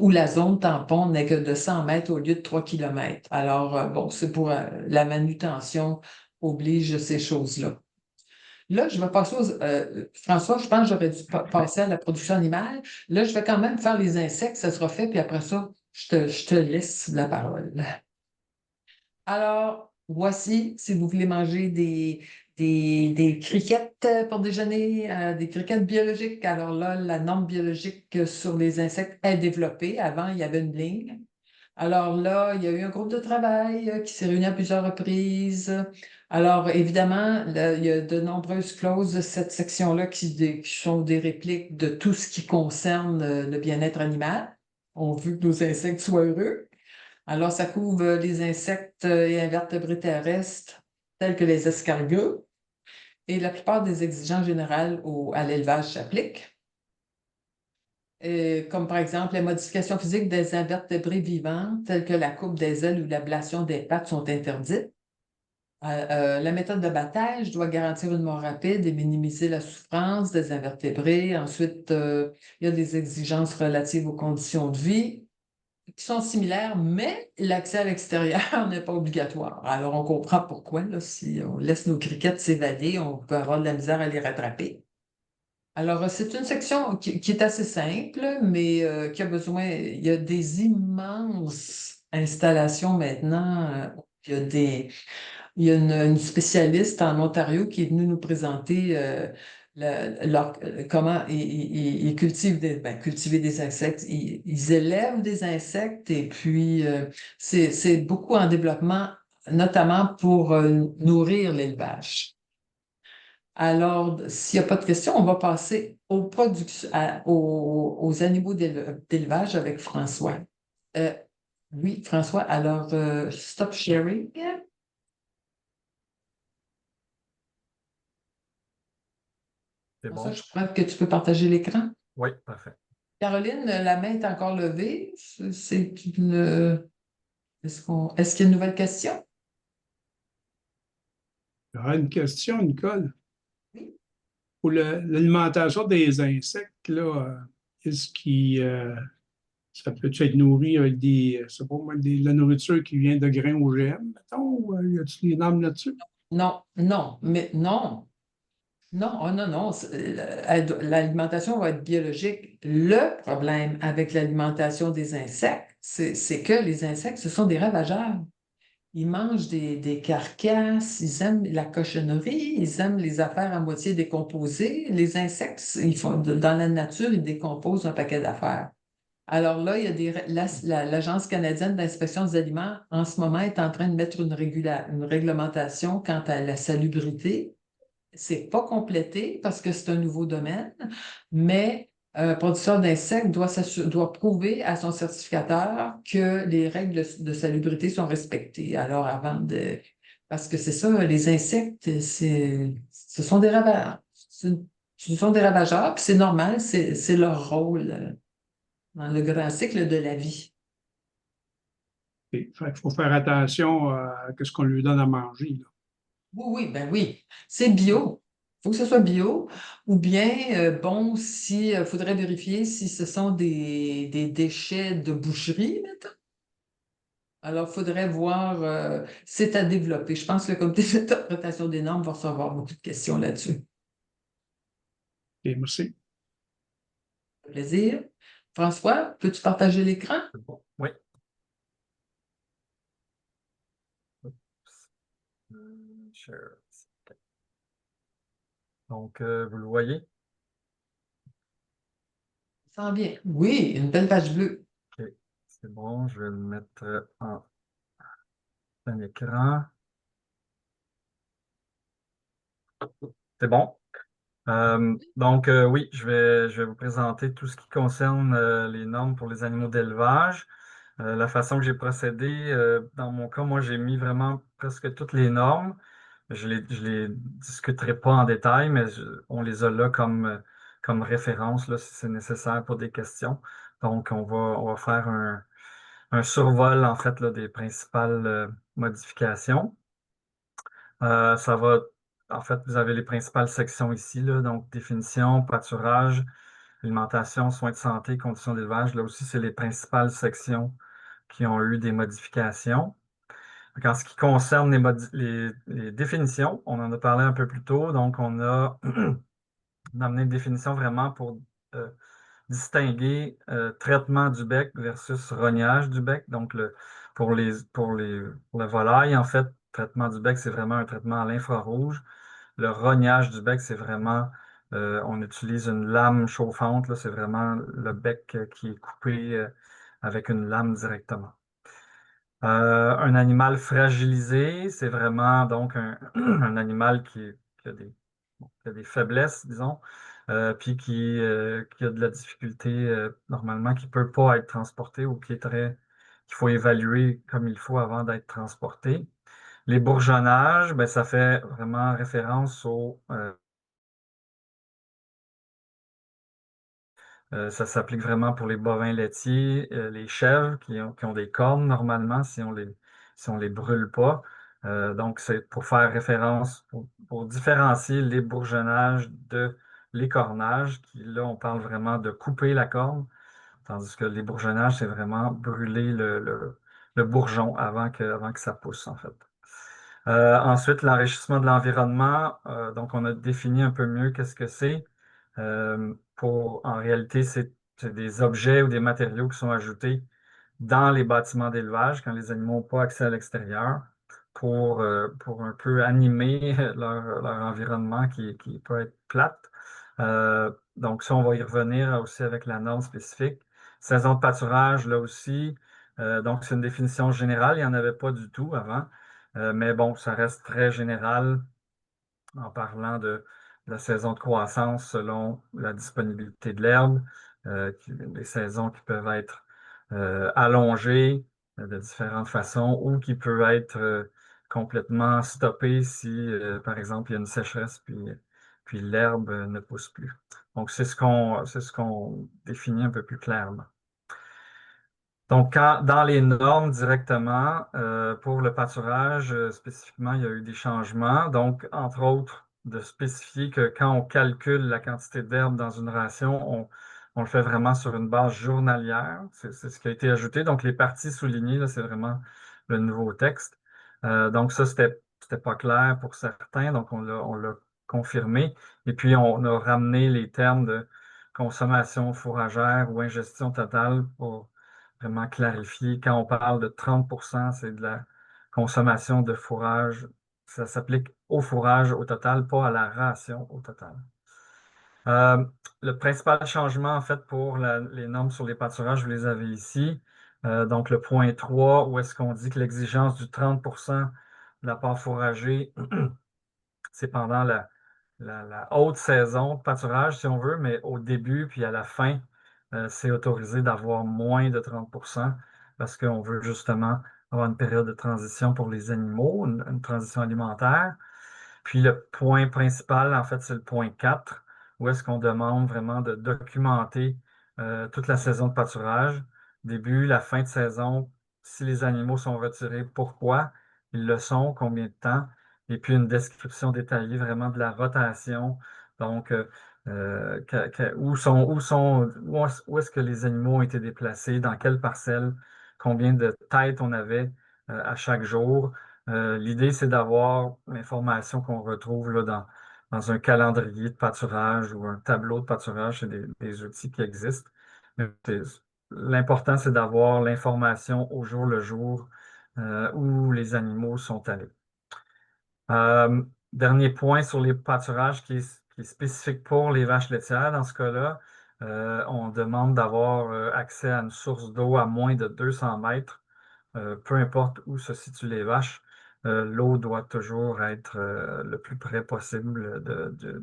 où la zone tampon n'est que de 100 mètres au lieu de 3 km. Alors, bon, c'est pour la manutention oblige ces choses-là. Là, je vais passer François, je pense que j'aurais dû passer à la production animale. Là, je vais quand même faire les insectes, ça sera fait, puis après ça, je te laisse la parole. Alors, voici, si vous voulez manger des criquettes pour déjeuner, des criquettes biologiques. Alors là, la norme biologique sur les insectes est développée. Avant, il y avait une ligne. Alors là, il y a eu un groupe de travail qui s'est réuni à plusieurs reprises. Alors, évidemment, là, il y a de nombreuses clauses de cette section-là qui sont des répliques de tout ce qui concerne le bien-être animal. On veut que nos insectes soient heureux. Alors, ça couvre les insectes et invertébrés terrestres tels que les escargots. Et la plupart des exigences générales à l'élevage s'appliquent. Comme par exemple, les modifications physiques des invertébrés vivants, telles que la coupe des ailes ou l'ablation des pattes, sont interdites. La méthode d'abattage doit garantir une mort rapide et minimiser la souffrance des invertébrés. Ensuite, il y a des exigences relatives aux conditions de vie qui sont similaires, mais l'accès à l'extérieur n'est pas obligatoire. Alors, on comprend pourquoi, là, si on laisse nos criquettes s'évader, on peut avoir de la misère à les rattraper. Alors, c'est une section qui est assez simple, mais qui a besoin, il y a des immenses installations maintenant. Il y a une spécialiste en Ontario qui est venue nous présenter comment ils cultivent cultiver des insectes. Ils élèvent des insectes et puis c'est beaucoup en développement, notamment pour nourrir l'élevage. Alors, s'il n'y a pas de questions, on va passer aux animaux d'élevage avec François. Oui, François, alors stop sharing. C'est François, bon? je crois que tu peux partager l'écran. Oui, parfait. Caroline, la main est encore levée. C'est une. Est-ce qu'il y a une nouvelle question? Il y aura une question, Nicole. Oui. Pour l'alimentation des insectes, là, est-ce que ça peut être nourri avec c'est pas moi, de la nourriture qui vient de grains OGM, mettons, ou y a-t-il des normes là-dessus? Non, non, mais non. Non, oh non, non. L'alimentation va être biologique. Le problème avec l'alimentation des insectes, c'est que les insectes, ce sont des ravageurs. Ils mangent des carcasses, ils aiment la cochonnerie, ils aiment les affaires à moitié décomposées. Les insectes, dans la nature, ils décomposent un paquet d'affaires. Alors là, il y a l'Agence canadienne d'inspection des aliments, en ce moment, est en train de mettre une réglementation quant à la salubrité. C'est pas complété parce que c'est un nouveau domaine, mais un producteur d'insectes doit prouver à son certificateur que les règles de salubrité sont respectées. Alors, parce que c'est ça, les insectes, ce sont des ravageurs. Ce sont des ravageurs, puis c'est normal, c'est leur rôle dans le grand cycle de la vie. Il faut faire attention à ce qu'on lui donne à manger, là. Oui, oui, ben oui. C'est bio. Il faut que ce soit bio. Ou bien, bon, faudrait vérifier si ce sont des déchets de boucherie, mettons. Alors, il faudrait voir, c'est à développer. Je pense que le comité d'interprétation des normes va recevoir beaucoup de questions là-dessus. Et merci. Plaisir. François, peux-tu partager l'écran? C'est bon. Oui. Oups. Share. OK. Donc, vous le voyez? Ça sent bien. Oui, une belle page bleue. OK. C'est bon, je vais le mettre en plein écran. C'est bon. Donc, oui, je vais vous présenter tout ce qui concerne les normes pour les animaux d'élevage. La façon que j'ai procédé, dans mon cas, moi, j'ai mis vraiment presque toutes les normes. Je les discuterai pas en détail, mais on les a là comme référence là, si c'est nécessaire pour des questions. Donc, on va faire un survol, en fait, là, des principales modifications. Ça va, en fait, vous avez les principales sections ici, là, donc définition, pâturage, alimentation, soins de santé, conditions d'élevage. Là aussi, c'est les principales sections qui ont eu des modifications. Donc, en ce qui concerne les définitions, on en a parlé un peu plus tôt, donc on a amené une définition vraiment pour distinguer traitement du bec versus rognage du bec. Donc, pour la volaille, en fait, traitement du bec, c'est vraiment un traitement à l'infrarouge. Le rognage du bec, c'est vraiment, on utilise une lame chauffante, là, c'est vraiment le bec qui est coupé avec une lame directement. Un animal fragilisé, c'est vraiment donc un animal qui a qui a des faiblesses, disons, puis qui a de la difficulté normalement, qui ne peut pas être transporté ou qu'il faut évaluer comme il faut avant d'être transporté. Les bourgeonnages, ben, ça fait vraiment référence ça s'applique vraiment pour les bovins laitiers, les chèvres qui ont des cornes normalement si on les brûle pas. Donc, c'est pour faire référence, pour différencier les bourgeonnages de l'écornage, qui là, on parle vraiment de couper la corne, tandis que les bourgeonnages, c'est vraiment brûler le bourgeon avant que ça pousse, en fait. Ensuite, l'enrichissement de l'environnement. Donc, on a défini un peu mieux qu'est-ce que c'est. En réalité, c'est des objets ou des matériaux qui sont ajoutés dans les bâtiments d'élevage quand les animaux n'ont pas accès à l'extérieur pour un peu animer leur environnement qui peut être plate. Donc, ça, on va y revenir aussi avec la norme spécifique. Saison de pâturage, là aussi. Donc, c'est une définition générale. Il n'y en avait pas du tout avant. Mais bon, ça reste très général en parlant de la saison de croissance selon la disponibilité de l'herbe, des saisons qui peuvent être allongées de différentes façons ou qui peuvent être complètement stoppées si, par exemple, il y a une sécheresse puis l'herbe ne pousse plus. Donc, c'est ce qu'on définit un peu plus clairement. Donc, dans les normes directement, pour le pâturage, spécifiquement, il y a eu des changements. Donc, entre autres, de spécifier que quand on calcule la quantité d'herbe dans une ration, on le fait vraiment sur une base journalière. C'est ce qui a été ajouté. Donc, les parties soulignées, là, c'est vraiment le nouveau texte. Donc, ça, c'était pas clair pour certains. Donc, on l'a confirmé. Et puis, on a ramené les termes de consommation fourragère ou ingestion totale pour vraiment clarifier. Quand on parle de 30 c'est de la consommation de fourrage. Ça s'applique au fourrage au total, pas à la ration au total. Euh, le principal changement, en fait, pour les normes sur les pâturages, vous les avez ici. Donc, le point 3, où est-ce qu'on dit que l'exigence du 30 de la part fourragée, c'est pendant la haute saison de pâturage, si on veut, mais au début puis à la fin, c'est autorisé d'avoir moins de 30 parce qu'on veut justement avoir une période de transition pour les animaux, une transition alimentaire. Puis le point principal, en fait, c'est le point 4, où est-ce qu'on demande vraiment de documenter toute la saison de pâturage, début, la fin de saison, si les animaux sont retirés, pourquoi ils le sont, combien de temps, et puis une description détaillée vraiment de la rotation. Donc, où est-ce que les animaux ont été déplacés, dans quelle parcelle, combien de têtes on avait à chaque jour. L'idée, c'est d'avoir l'information qu'on retrouve là, dans un calendrier de pâturage ou un tableau de pâturage. C'est des outils qui existent. Mais l'important, c'est d'avoir l'information au jour le jour où les animaux sont allés. Dernier point sur les pâturages qui est spécifique pour les vaches laitières. Dans ce cas-là, on demande d'avoir accès à une source d'eau à moins de 200 mètres. Peu importe où se situent les vaches, l'eau doit toujours être le plus près possible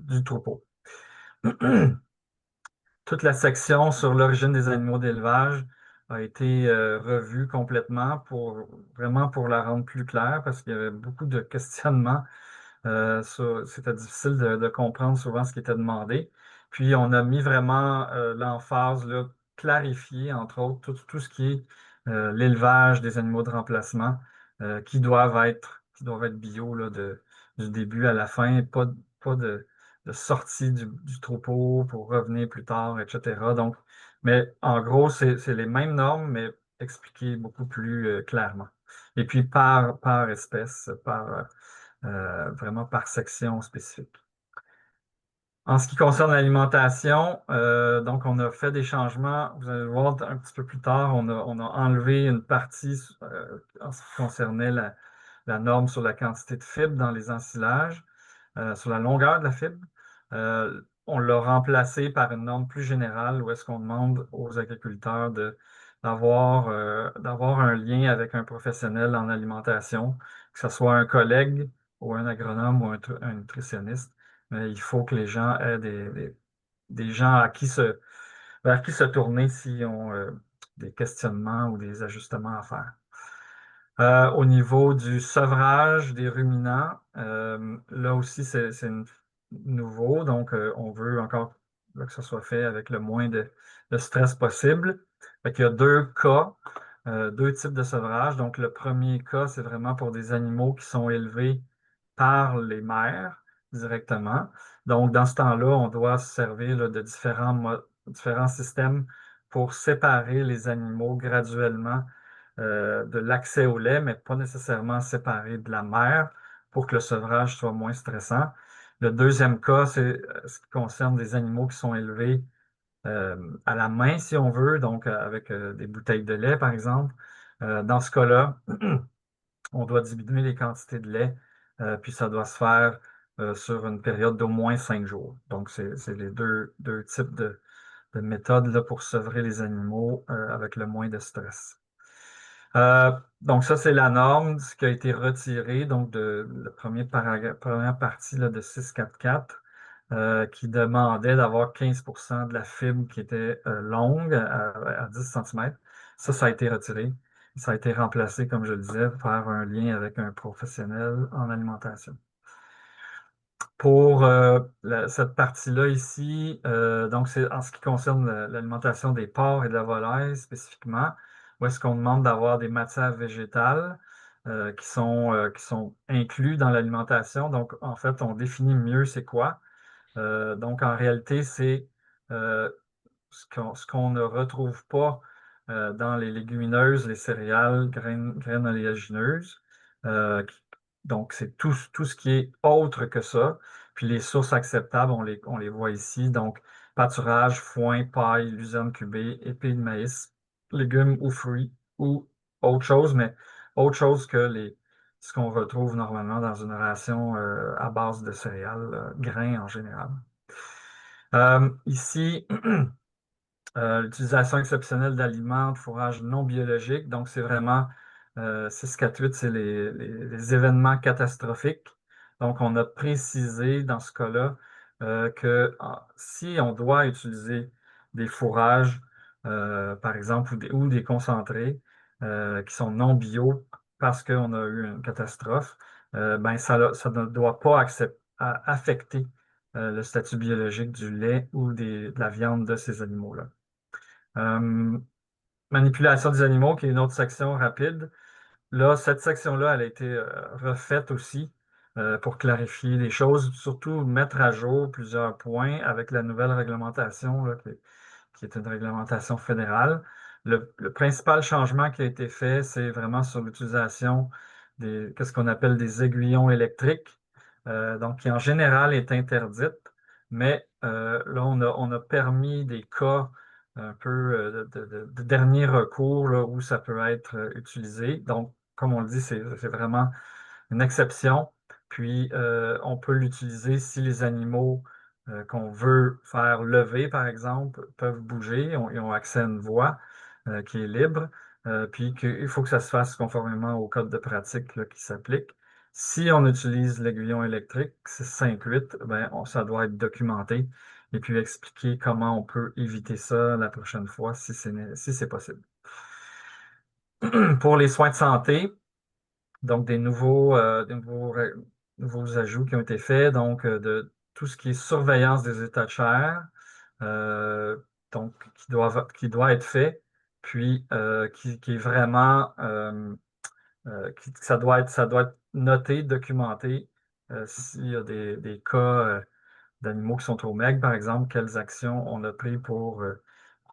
du troupeau. Toute la section sur l'origine des animaux d'élevage a été revue complètement vraiment pour la rendre plus claire parce qu'il y avait beaucoup de questionnements. C'était difficile de comprendre souvent ce qui était demandé. Puis on a mis vraiment l'emphase, là, clarifier, entre autres, tout ce qui est l'élevage des animaux de remplacement qui doivent être bio là, du début à la fin, pas de sortie du troupeau pour revenir plus tard, etc. Donc, mais en gros, c'est les mêmes normes, mais expliquées beaucoup plus clairement. et puis par espèce, vraiment par section spécifique. En ce qui concerne l'alimentation, donc on a fait des changements. Vous allez le voir un petit peu plus tard, on a enlevé une partie en ce qui concernait la norme sur la quantité de fibres dans les ensilages, sur la longueur de la fibre. On l'a remplacé par une norme plus générale où est-ce qu'on demande aux agriculteurs d'avoir un lien avec un professionnel en alimentation, que ce soit un collègue ou un agronome ou un nutritionniste. Mais il faut que les gens aient des gens vers qui se tourner s'ils ont des questionnements ou des ajustements à faire. Au niveau du sevrage des ruminants, là aussi, c'est nouveau. Donc, on veut encore là, que ça soit fait avec le moins de stress possible. Fait qu'il y a deux types de sevrage. Donc, le premier cas, c'est vraiment pour des animaux qui sont élevés par les mères directement. Donc, dans ce temps-là, on doit se servir là, de différents systèmes pour séparer les animaux graduellement de l'accès au lait, mais pas nécessairement séparer de la mère pour que le sevrage soit moins stressant. Le deuxième cas, c'est ce qui concerne des animaux qui sont élevés à la main, si on veut, donc avec des bouteilles de lait, par exemple. Dans ce cas-là, on doit diminuer les quantités de lait, puis ça doit se faire sur une période d'au moins 5 jours. Donc, c'est les deux types de méthodes là, pour sevrer les animaux avec le moins de stress. Donc, ça, c'est la norme, ce qui a été retiré, donc de la première partie là, de 644, qui demandait d'avoir 15 de la fibre qui était longue à 10 cm. Ça a été retiré. Ça a été remplacé, comme je le disais, par un lien avec un professionnel en alimentation. Pour cette partie-là ici, donc c'est en ce qui concerne l'alimentation des porcs et de la volaille spécifiquement, où est-ce qu'on demande d'avoir des matières végétales qui sont inclus dans l'alimentation. Donc, en fait, on définit mieux c'est quoi. Donc, en réalité, c'est ce qu'on ne retrouve pas dans les légumineuses, les céréales, graines oléagineuses. Donc, c'est tout ce qui est autre que ça. Puis les sources acceptables, on les voit ici. Donc, pâturage, foin, paille, luzerne cubée, épis de maïs, légumes ou fruits ou autre chose, mais autre chose que ce qu'on retrouve normalement dans une ration à base de céréales, grains en général. Ici, l'utilisation exceptionnelle d'aliments, de fourrages non biologiques. Donc, c'est vraiment 648, c'est les événements catastrophiques. Donc, on a précisé dans ce cas-là que si on doit utiliser des fourrages, par exemple, ou des concentrés qui sont non bio parce qu'on a eu une catastrophe, ben, ça ne doit pas affecter le statut biologique du lait ou de la viande de ces animaux-là. Manipulation des animaux, qui est une autre section rapide. Là, cette section-là, elle a été refaite aussi pour clarifier les choses, surtout mettre à jour plusieurs points avec la nouvelle réglementation, là, qui est une réglementation fédérale. Le principal changement qui a été fait, c'est vraiment sur l'utilisation qu'est-ce qu'on appelle des aiguillons électriques, donc qui en général est interdite, mais là, on a permis des cas un peu de dernier recours là, où ça peut être utilisé. Donc, comme on le dit, c'est vraiment une exception. Puis, on peut l'utiliser si les animaux qu'on veut faire lever, par exemple, peuvent bouger, ils ont accès à une voie qui est libre, puis qu'il faut que ça se fasse conformément au code de pratique là, qui s'applique. Si on utilise l'aiguillon électrique, 658, ben, ça doit être documenté et puis expliquer comment on peut éviter ça la prochaine fois si c'est possible. Pour les soins de santé, donc des nouveaux ajouts qui ont été faits, donc de tout ce qui est surveillance des états de chair, donc qui doit être fait, puis qui est vraiment ça doit être noté, documenté s'il y a des cas d'animaux qui sont trop maigres, par exemple, quelles actions on a pris pour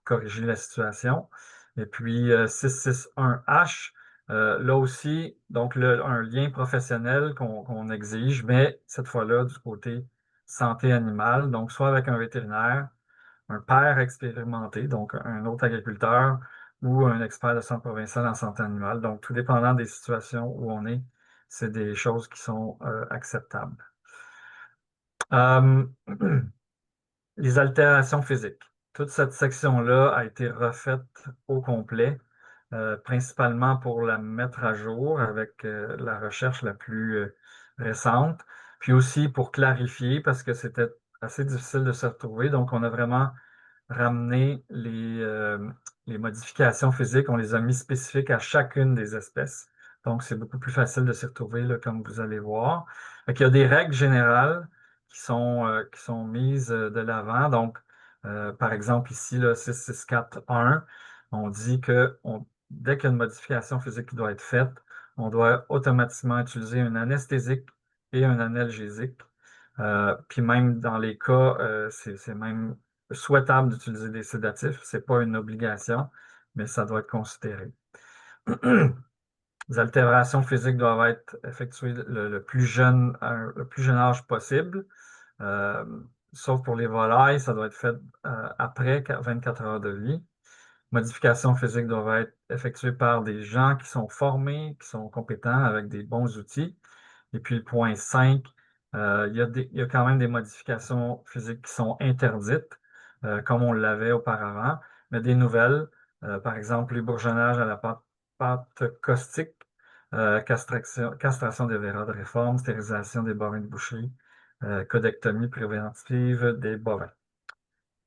corriger la situation. Et puis 661H, Là aussi, donc un lien professionnel qu'on exige, mais cette fois-là du côté santé animale, donc soit avec un vétérinaire, un pair expérimenté, donc un autre agriculteur ou un expert de centre provincial en santé animale. Donc, tout dépendant des situations où on est, c'est des choses qui sont acceptables. Euh, les altérations physiques. Toute cette section-là a été refaite au complet, principalement pour la mettre à jour avec la recherche la plus récente, puis aussi pour clarifier parce que c'était assez difficile de se retrouver. Donc, on a vraiment ramené les modifications physiques, on les a mis spécifiques à chacune des espèces. Donc, c'est beaucoup plus facile de s'y retrouver, là, comme vous allez voir. Il y a des règles générales qui sont mises de l'avant. Donc, par exemple, ici, le 664.1, on dit que dès qu'il y a une modification physique qui doit être faite, on doit automatiquement utiliser un anesthésique et un analgésique. Puis même dans les cas, c'est même souhaitable d'utiliser des sédatifs. Ce n'est pas une obligation, mais ça doit être considéré. Les altérations physiques doivent être effectuées le plus jeune âge possible. Euh, Sauf pour les volailles, ça doit être fait après 24 heures de vie. Modifications physiques doivent être effectuées par des gens qui sont formés, qui sont compétents avec des bons outils. Et puis le point 5, il y a quand même des modifications physiques qui sont interdites, comme on l'avait auparavant, mais des nouvelles, par exemple les bourgeonnages à la pâte caustique, castration des verras de réforme, stérilisation des bovins de boucherie, codectomie préventive des bovins.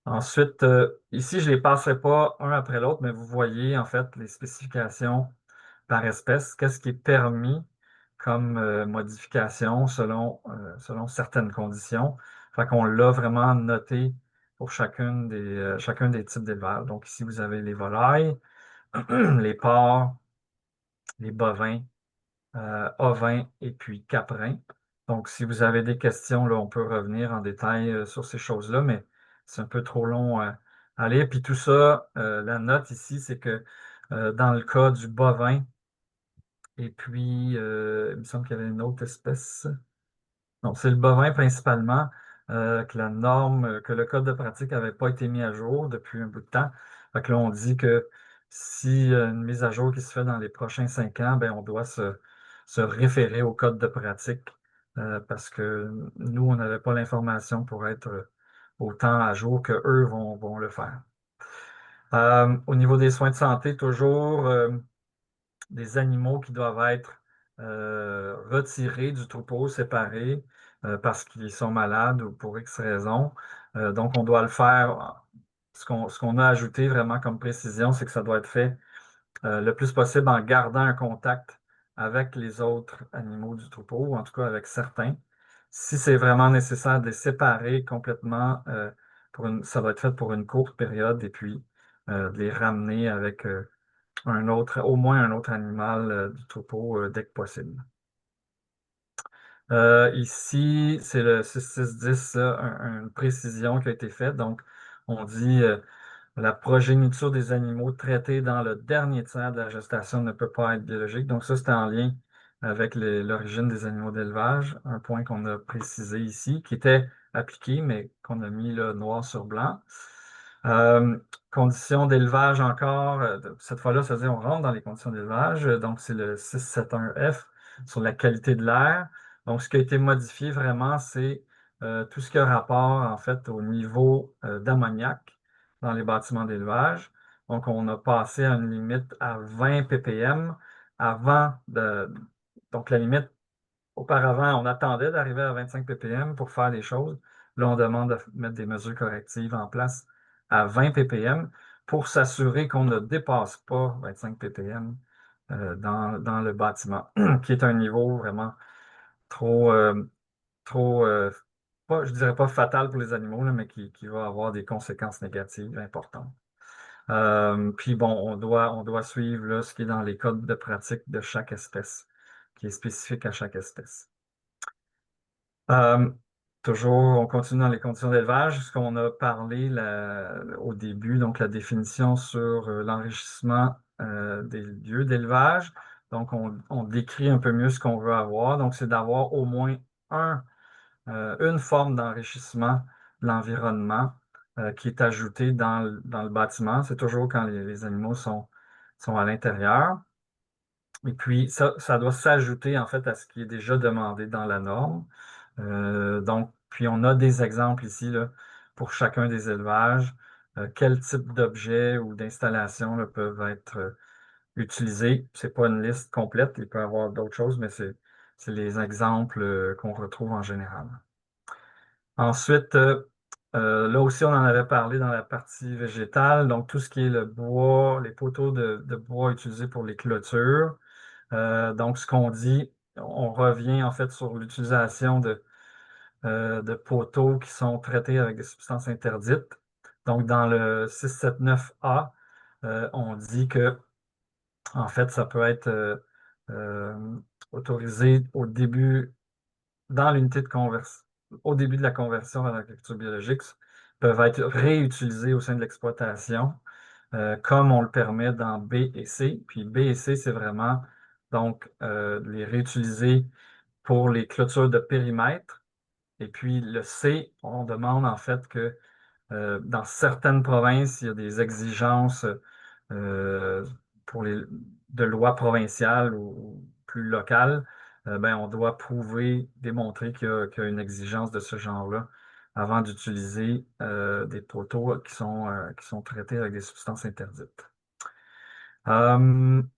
Ensuite, ici, je ne les passerai pas un après l'autre, mais vous voyez en fait les spécifications par espèce, qu'est-ce qui est permis comme modification selon certaines conditions. Fait qu'on l'a vraiment noté pour chacun des types d'élevage. Donc ici, vous avez les volailles, les porcs, les bovins, ovins et puis caprins. Donc, si vous avez des questions, là, on peut revenir en détail sur ces choses-là, mais c'est un peu trop long à lire. Puis tout ça, la note ici, c'est que dans le cas du bovin, et puis il me semble qu'il y avait une autre espèce. Non, c'est le bovin principalement, que la norme, que le code de pratique n'avait pas été mis à jour depuis un bout de temps. Fait que là, on dit que si une mise à jour qui se fait dans les prochains 5 ans, ben, on doit se référer au code de pratique parce que nous, on n'avait pas l'information pour être autant à jour qu'eux vont le faire. Au niveau des soins de santé, toujours des animaux qui doivent être retirés du troupeau, séparés, parce qu'ils sont malades ou pour X raisons. Donc, on doit le faire. Ce qu'on a ajouté vraiment comme précision, c'est que ça doit être fait le plus possible en gardant un contact avec les autres animaux du troupeau, ou en tout cas avec certains. Si c'est vraiment nécessaire de les séparer complètement, ça doit être fait pour une courte période et puis de les ramener avec au moins un autre animal du troupeau dès que possible. Ici, c'est le 6610, une précision qui a été faite. Donc, on dit la progéniture des animaux traités dans le dernier tiers de la gestation ne peut pas être biologique. Donc, ça, c'est en lien avec l'origine des animaux d'élevage, un point qu'on a précisé ici, qui était appliqué, mais qu'on a mis là, noir sur blanc. Conditions d'élevage encore, cette fois-là, ça veut dire on rentre dans les conditions d'élevage, donc c'est le 671F sur la qualité de l'air. Donc, ce qui a été modifié vraiment, c'est tout ce qui a rapport en fait au niveau d'ammoniac dans les bâtiments d'élevage. Donc, on a passé à une limite à 20 ppm avant de. Donc, la limite, auparavant, on attendait d'arriver à 25 ppm pour faire les choses. Là, on demande de mettre des mesures correctives en place à 20 ppm pour s'assurer qu'on ne dépasse pas 25 ppm dans le bâtiment, qui est un niveau vraiment trop, trop je dirais pas fatal pour les animaux, là, mais qui va avoir des conséquences négatives importantes. Puis bon, on doit suivre là, ce qui est dans les codes de pratique de chaque espèce, qui est spécifique à chaque espèce. Euh, Toujours, on continue dans les conditions d'élevage, ce qu'on a parlé au début, donc la définition sur l'enrichissement des lieux d'élevage. Donc, on décrit un peu mieux ce qu'on veut avoir. Donc, c'est d'avoir au moins une forme d'enrichissement de l'environnement qui est ajoutée dans le bâtiment. C'est toujours quand les animaux sont à l'intérieur. Et puis, ça doit s'ajouter en fait à ce qui est déjà demandé dans la norme. Donc, puis on a des exemples ici là, pour chacun des élevages, quel type d'objets ou d'installations là, peuvent être utilisés. C'est pas une liste complète, il peut y avoir d'autres choses, mais c'est les exemples qu'on retrouve en général. Ensuite, là aussi, on en avait parlé dans la partie végétale, donc tout ce qui est le bois, les poteaux de bois utilisés pour les clôtures. Donc, ce qu'on dit, on revient en fait sur l'utilisation de poteaux qui sont traités avec des substances interdites. Donc, dans le 679A, on dit que, en fait, ça peut être euh, autorisé dans l'unité de conversion, au début de la conversion à l'agriculture biologique, peuvent être réutilisés au sein de l'exploitation, comme on le permet dans B et C. Puis B et C, c'est vraiment donc les réutiliser pour les clôtures de périmètre. Et puis le C, on demande en fait que dans certaines provinces, il y a des exigences euh, pour de lois provinciales ou plus locales. Ben, on doit démontrer qu'il y a une exigence de ce genre-là avant d'utiliser des poteaux qui sont traités avec des substances interdites. Maintenant,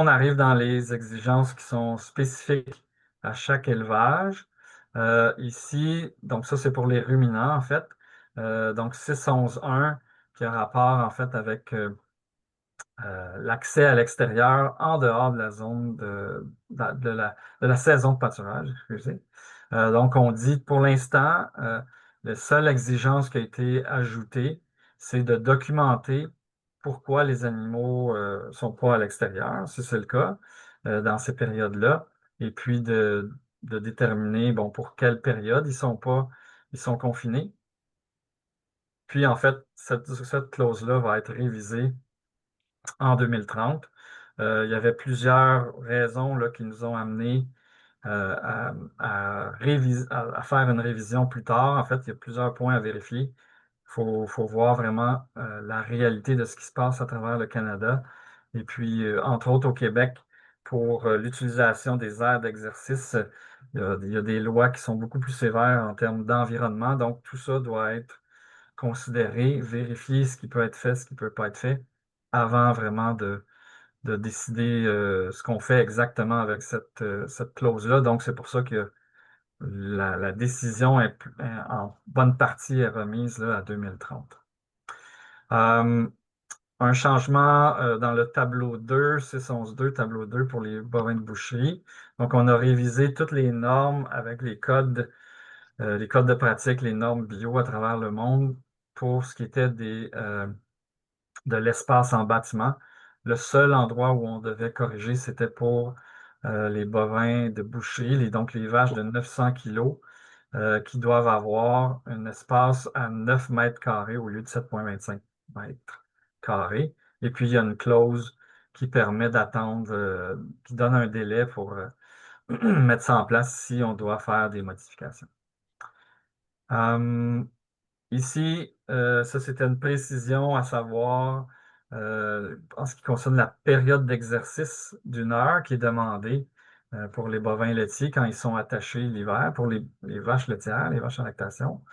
on arrive dans les exigences qui sont spécifiques à chaque élevage. Ici, donc ça, c'est pour les ruminants, en fait. Donc 611.1 qui a rapport, en fait, avec l'accès à l'extérieur en dehors de la zone de la saison de pâturage, excusez. Donc, on dit pour l'instant, la seule exigence qui a été ajoutée, c'est de documenter pourquoi les animaux ne sont pas à l'extérieur, si c'est le cas, dans ces périodes-là, et puis de déterminer, bon, pour quelle période ils sont confinés. Puis, en fait, cette clause-là va être révisée en 2030. Il y avait plusieurs raisons là, qui nous ont amenés à faire une révision plus tard. En fait, il y a plusieurs points à vérifier. Faut voir vraiment la réalité de ce qui se passe à travers le Canada. Et puis, entre autres au Québec, pour l'utilisation des aires d'exercice, il y a des lois qui sont beaucoup plus sévères en termes d'environnement. Donc, tout ça doit être considéré, vérifier ce qui peut être fait, ce qui ne peut pas être fait, avant vraiment de décider ce qu'on fait exactement avec cette clause-là. Donc, c'est pour ça que la décision en bonne partie est remise là, à 2030. Un changement dans le tableau 2, 611.2, tableau 2 pour les bovins de boucherie. Donc, on a révisé toutes les normes avec les codes de pratique, les normes bio à travers le monde pour ce qui était de l'espace en bâtiment. Le seul endroit où on devait corriger, c'était pour les bovins de boucherie, donc les vaches de 900 kilos, qui doivent avoir un espace à 9 mètres carrés au lieu de 7,25 mètres carrés. Et puis, il y a une clause qui permet d'attendre, qui donne un délai pour mettre ça en place si on doit faire des modifications. Ici, ça c'était une précision à savoir en ce qui concerne la période d'exercice d'une heure qui est demandée pour les bovins laitiers quand ils sont attachés l'hiver, pour les vaches laitières, les vaches en lactation.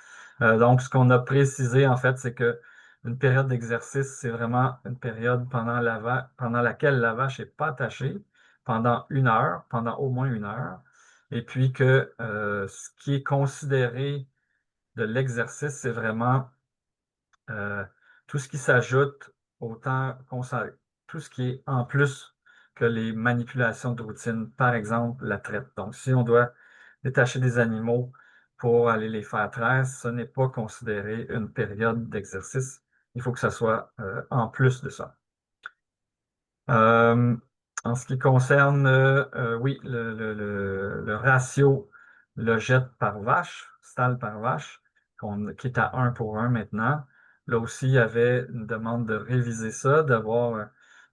Donc, ce qu'on a précisé en fait, c'est que une période d'exercice, c'est vraiment une période pendant laquelle la vache n'est pas attachée pendant une heure, pendant au moins une heure, et puis que ce qui est considéré de l'exercice, c'est vraiment euh, tout ce qui s'ajoute tout ce qui est en plus que les manipulations de routine, par exemple la traite. Donc, si on doit détacher des animaux pour aller les faire traire, ce n'est pas considéré une période d'exercice. Il faut que ça soit en plus de ça. Euh, En ce qui concerne, oui, le ratio logette par vache, stall par vache, qui est à 1 pour 1 maintenant. Là aussi, il y avait une demande de réviser ça, d'avoir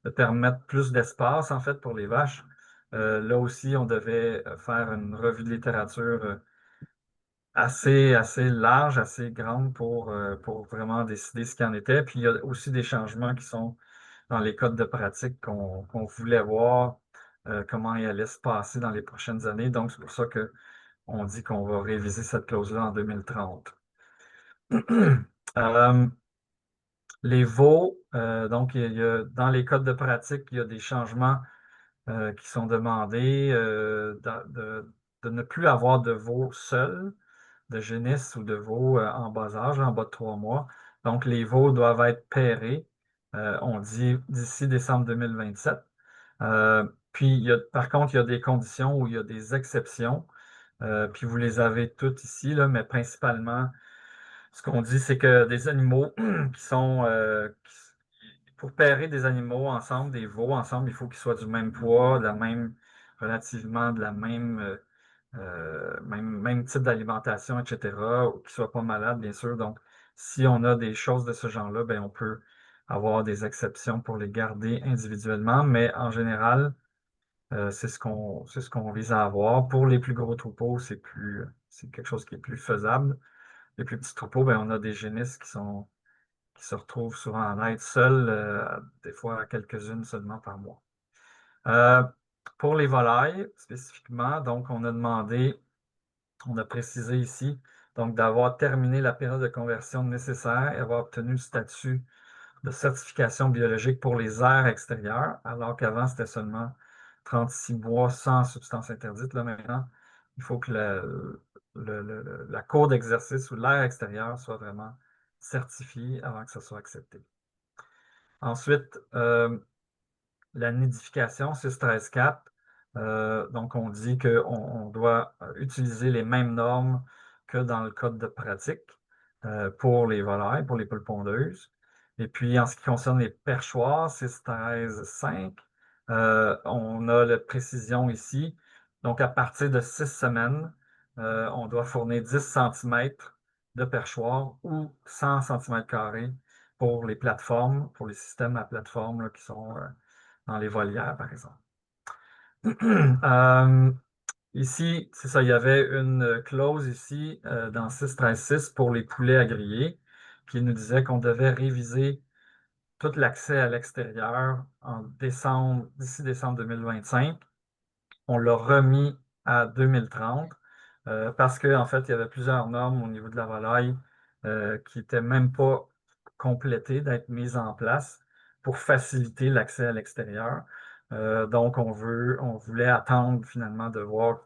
de permettre plus d'espace, en fait, pour les vaches. Là aussi, on devait faire une revue de littérature assez large, assez grande pour vraiment décider ce qu'il en était. Puis il y a aussi des changements qui sont dans les codes de pratique qu'on voulait voir comment il allait se passer dans les prochaines années. Donc, c'est pour ça qu'on dit qu'on va réviser cette clause-là en 2030. Les veaux, donc dans les codes de pratique, il y a des changements qui sont demandés de ne plus avoir de veaux seuls, de génisses ou de veaux en bas âge, en bas de 3 mois. Donc, les veaux doivent être pairés, on dit d'ici décembre 2027. Puis, par contre, il y a des conditions où il y a des exceptions. Puis, vous les avez toutes ici, là, mais principalement, ce qu'on dit, c'est que des animaux qui sont, pour pairer des animaux ensemble, des veaux ensemble, il faut qu'ils soient du même poids, relativement de la même type d'alimentation, etc., ou qu'ils ne soient pas malades, bien sûr. Donc, si on a des choses de ce genre-là, ben, on peut avoir des exceptions pour les garder individuellement, mais en général, c'est ce qu'on vise à avoir. Pour les plus gros troupeaux, c'est quelque chose qui est plus faisable. Les plus petits troupeaux, ben, on a des génisses qui se retrouvent souvent en être seuls, des fois quelques-unes seulement par mois. Pour les volailles, spécifiquement, donc on a précisé ici, donc d'avoir terminé la période de conversion nécessaire et avoir obtenu le statut de certification biologique pour les aires extérieures, alors qu'avant, c'était seulement 36 mois sans substance interdite. Là, maintenant, il faut que la cour d'exercice ou l'aire extérieure soit vraiment certifiée avant que ça soit accepté. Ensuite, la nidification 6.13.4. Donc, on dit qu'on doit utiliser les mêmes normes que dans le code de pratique pour les volailles, pour les poules pondeuses. Et puis, en ce qui concerne les perchoirs, 6.13.5, on a la précision ici. Donc, à partir de 6 semaines, on doit fournir 10 cm de perchoir ou 100 cm² pour les plateformes, pour les systèmes à plateforme là, qui sont dans les volières, par exemple. Ici, c'est ça, il y avait une clause ici dans 6.13.6 pour les poulets à griller qui nous disait qu'on devait réviser tout l'accès à l'extérieur d'ici décembre 2025. On l'a remis à 2030 parce qu'en fait, il y avait plusieurs normes au niveau de la volaille qui n'étaient même pas complétées d'être mises en place pour faciliter l'accès à l'extérieur. Donc, on voulait attendre finalement de voir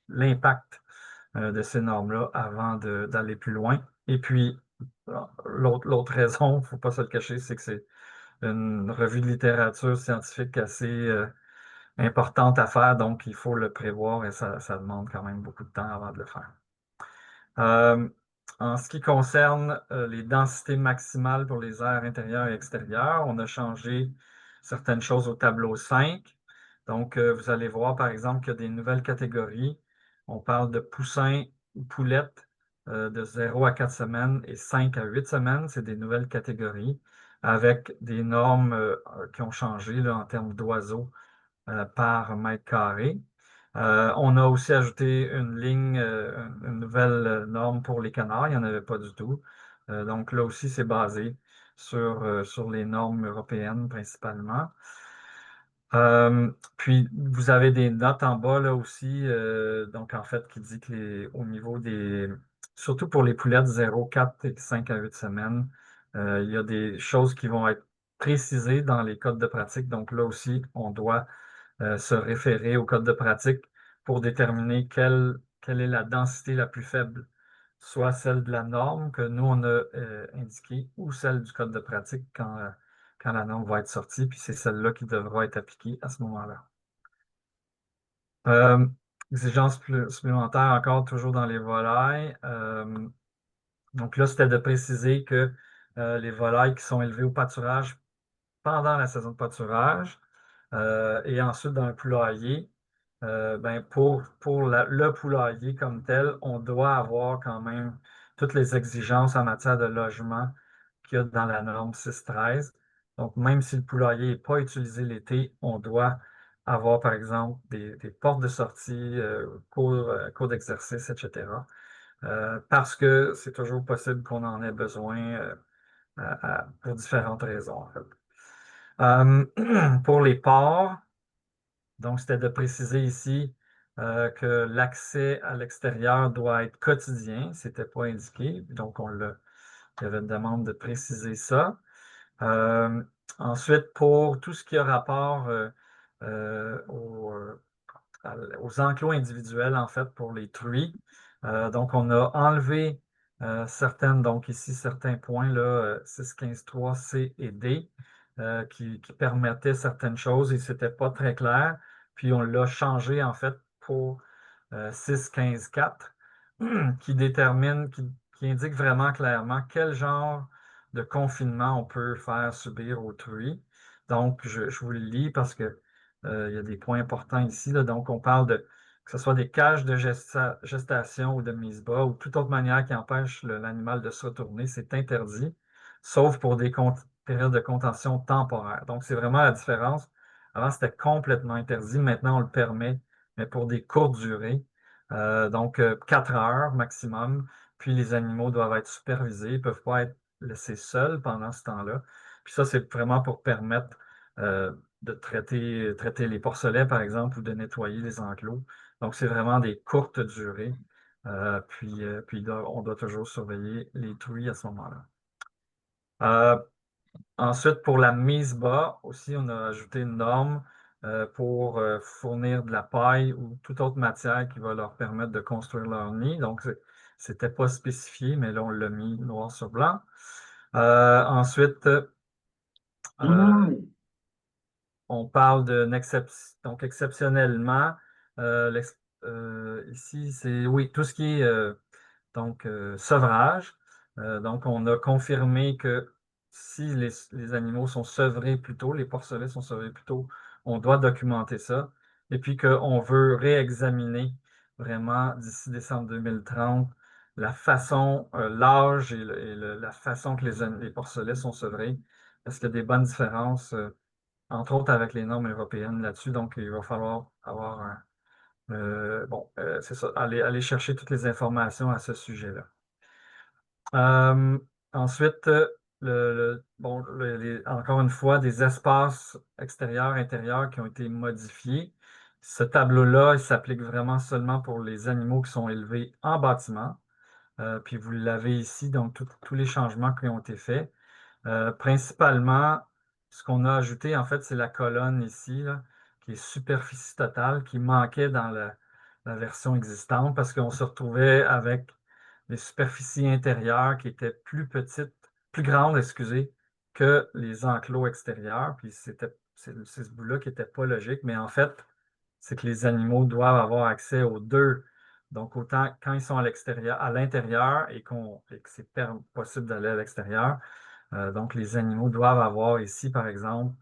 l'impact de ces normes-là avant d'aller plus loin. Et puis, l'autre raison, il ne faut pas se le cacher, c'est que c'est une revue de littérature scientifique assez importante à faire, donc il faut le prévoir et ça demande quand même beaucoup de temps avant de le faire. En ce qui concerne les densités maximales pour les aires intérieures et extérieures, on a changé certaines choses au tableau 5. Donc, vous allez voir, par exemple, qu'il y a des nouvelles catégories. On parle de poussins ou poulettes de 0 à 4 semaines et 5 à 8 semaines. C'est des nouvelles catégories avec des normes qui ont changé là, en termes d'oiseaux par mètre carré. On a aussi ajouté une ligne, une nouvelle norme pour les canards. Il n'y en avait pas du tout. Donc là aussi, c'est basé sur les normes européennes principalement. Puis, vous avez des notes en bas là aussi, donc en fait, qui dit que au niveau surtout pour les poulettes 0, 4 et 5 à 8 semaines, il y a des choses qui vont être précisées dans les codes de pratique. Donc là aussi, on doit se référer au code de pratique pour déterminer quelle est la densité la plus faible, soit celle de la norme que nous, on a indiquée ou celle du code de pratique quand la norme va être sortie, puis c'est celle-là qui devra être appliquée à ce moment-là. Exigence supplémentaire encore toujours dans les volailles. Donc là, c'était de préciser que les volailles qui sont élevées au pâturage pendant la saison de pâturage et ensuite dans le poulailler, ben pour le poulailler comme tel, on doit avoir quand même toutes les exigences en matière de logement qu'il y a dans la norme 6.13. Donc, même si le poulailler n'est pas utilisé l'été, on doit avoir, par exemple, des portes de sortie, cours d'exercice, etc. Parce que c'est toujours possible qu'on en ait besoin pour différentes raisons, en fait. Pour les ports, donc c'était de préciser ici que l'accès à l'extérieur doit être quotidien. C'était pas indiqué, donc il y avait une demande de préciser ça. Euh, Ensuite, pour tout ce qui a rapport euh, au, euh, aux enclos individuels, en fait, pour les truies. Donc, on a enlevé certaines, donc ici, certains points, là, 6.15.3, C et D, qui permettaient certaines choses et c'était pas très clair. Puis, on l'a changé, en fait, pour 6.15.4, qui détermine, qui indique vraiment clairement quel genre de confinement on peut faire subir aux truies. Donc, je vous le lis parce que il y a des points importants ici, là. Donc, on parle de que ce soit des cages de gestation ou de mise bas ou toute autre manière qui empêche l'animal de se retourner, c'est interdit, sauf pour des périodes de contention temporaires. Donc, c'est vraiment la différence. Avant, c'était complètement interdit. Maintenant, on le permet, mais pour des courtes durées. Donc, 4 heures maximum. Puis, les animaux doivent être supervisés. Ils ne peuvent pas être laissés seuls pendant ce temps-là. Puis ça, c'est vraiment pour permettre de traiter les porcelets, par exemple, ou de nettoyer les enclos. Donc, c'est vraiment des courtes durées. Puis on doit toujours surveiller les truies à ce moment-là. Ensuite, pour la mise bas, aussi, on a ajouté une norme pour fournir de la paille ou toute autre matière qui va leur permettre de construire leur nid. Donc, c'était pas spécifié, mais là, on l'a mis noir sur blanc. Ensuite, on parle d'une exception. Donc, exceptionnellement, ici, c'est oui, tout ce qui est sevrage. Donc, on a confirmé que si les animaux sont sevrés plus tôt, les porcelets sont sevrés plus tôt, on doit documenter ça. Et puis qu'on veut réexaminer vraiment d'ici décembre 2030 la façon, l'âge et la façon que les porcelets sont sevrés. Est-ce qu'il y a des bonnes différences, entre autres avec les normes européennes là-dessus? Donc, il va falloir avoir c'est ça, aller chercher toutes les informations à ce sujet-là. Euh, Ensuite, encore une fois, des espaces extérieurs, intérieurs qui ont été modifiés. Ce tableau-là, il s'applique vraiment seulement pour les animaux qui sont élevés en bâtiment. Puis vous l'avez ici, donc tous les changements qui ont été faits. Principalement, ce qu'on a ajouté, en fait, c'est la colonne ici, là, qui est superficie totale, qui manquait dans la version existante parce qu'on se retrouvait avec des superficies intérieures qui étaient plus petites, plus grandes, excusez, que les enclos extérieurs. Puis c'est ce bout-là qui n'était pas logique, mais en fait, c'est que les animaux doivent avoir accès aux deux. Donc, autant quand ils sont à l'extérieur, à l'intérieur et que c'est possible d'aller à l'extérieur, donc, les animaux doivent avoir ici, par exemple,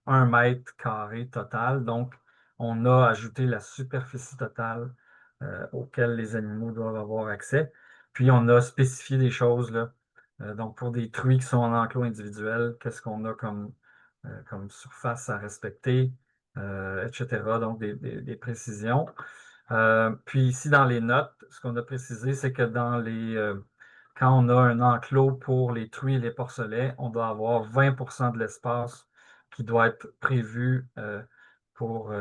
1 mètre carré total. Donc, on a ajouté la superficie totale auquel les animaux doivent avoir accès. Puis, on a spécifié des choses, là. Donc, pour des truies qui sont en enclos individuel, qu'est-ce qu'on a comme surface à respecter, etc. Donc, des précisions. Puis ici, dans les notes, ce qu'on a précisé, c'est que quand on a un enclos pour les truies et les porcelets, on doit avoir 20 de l'espace qui doit être prévu pour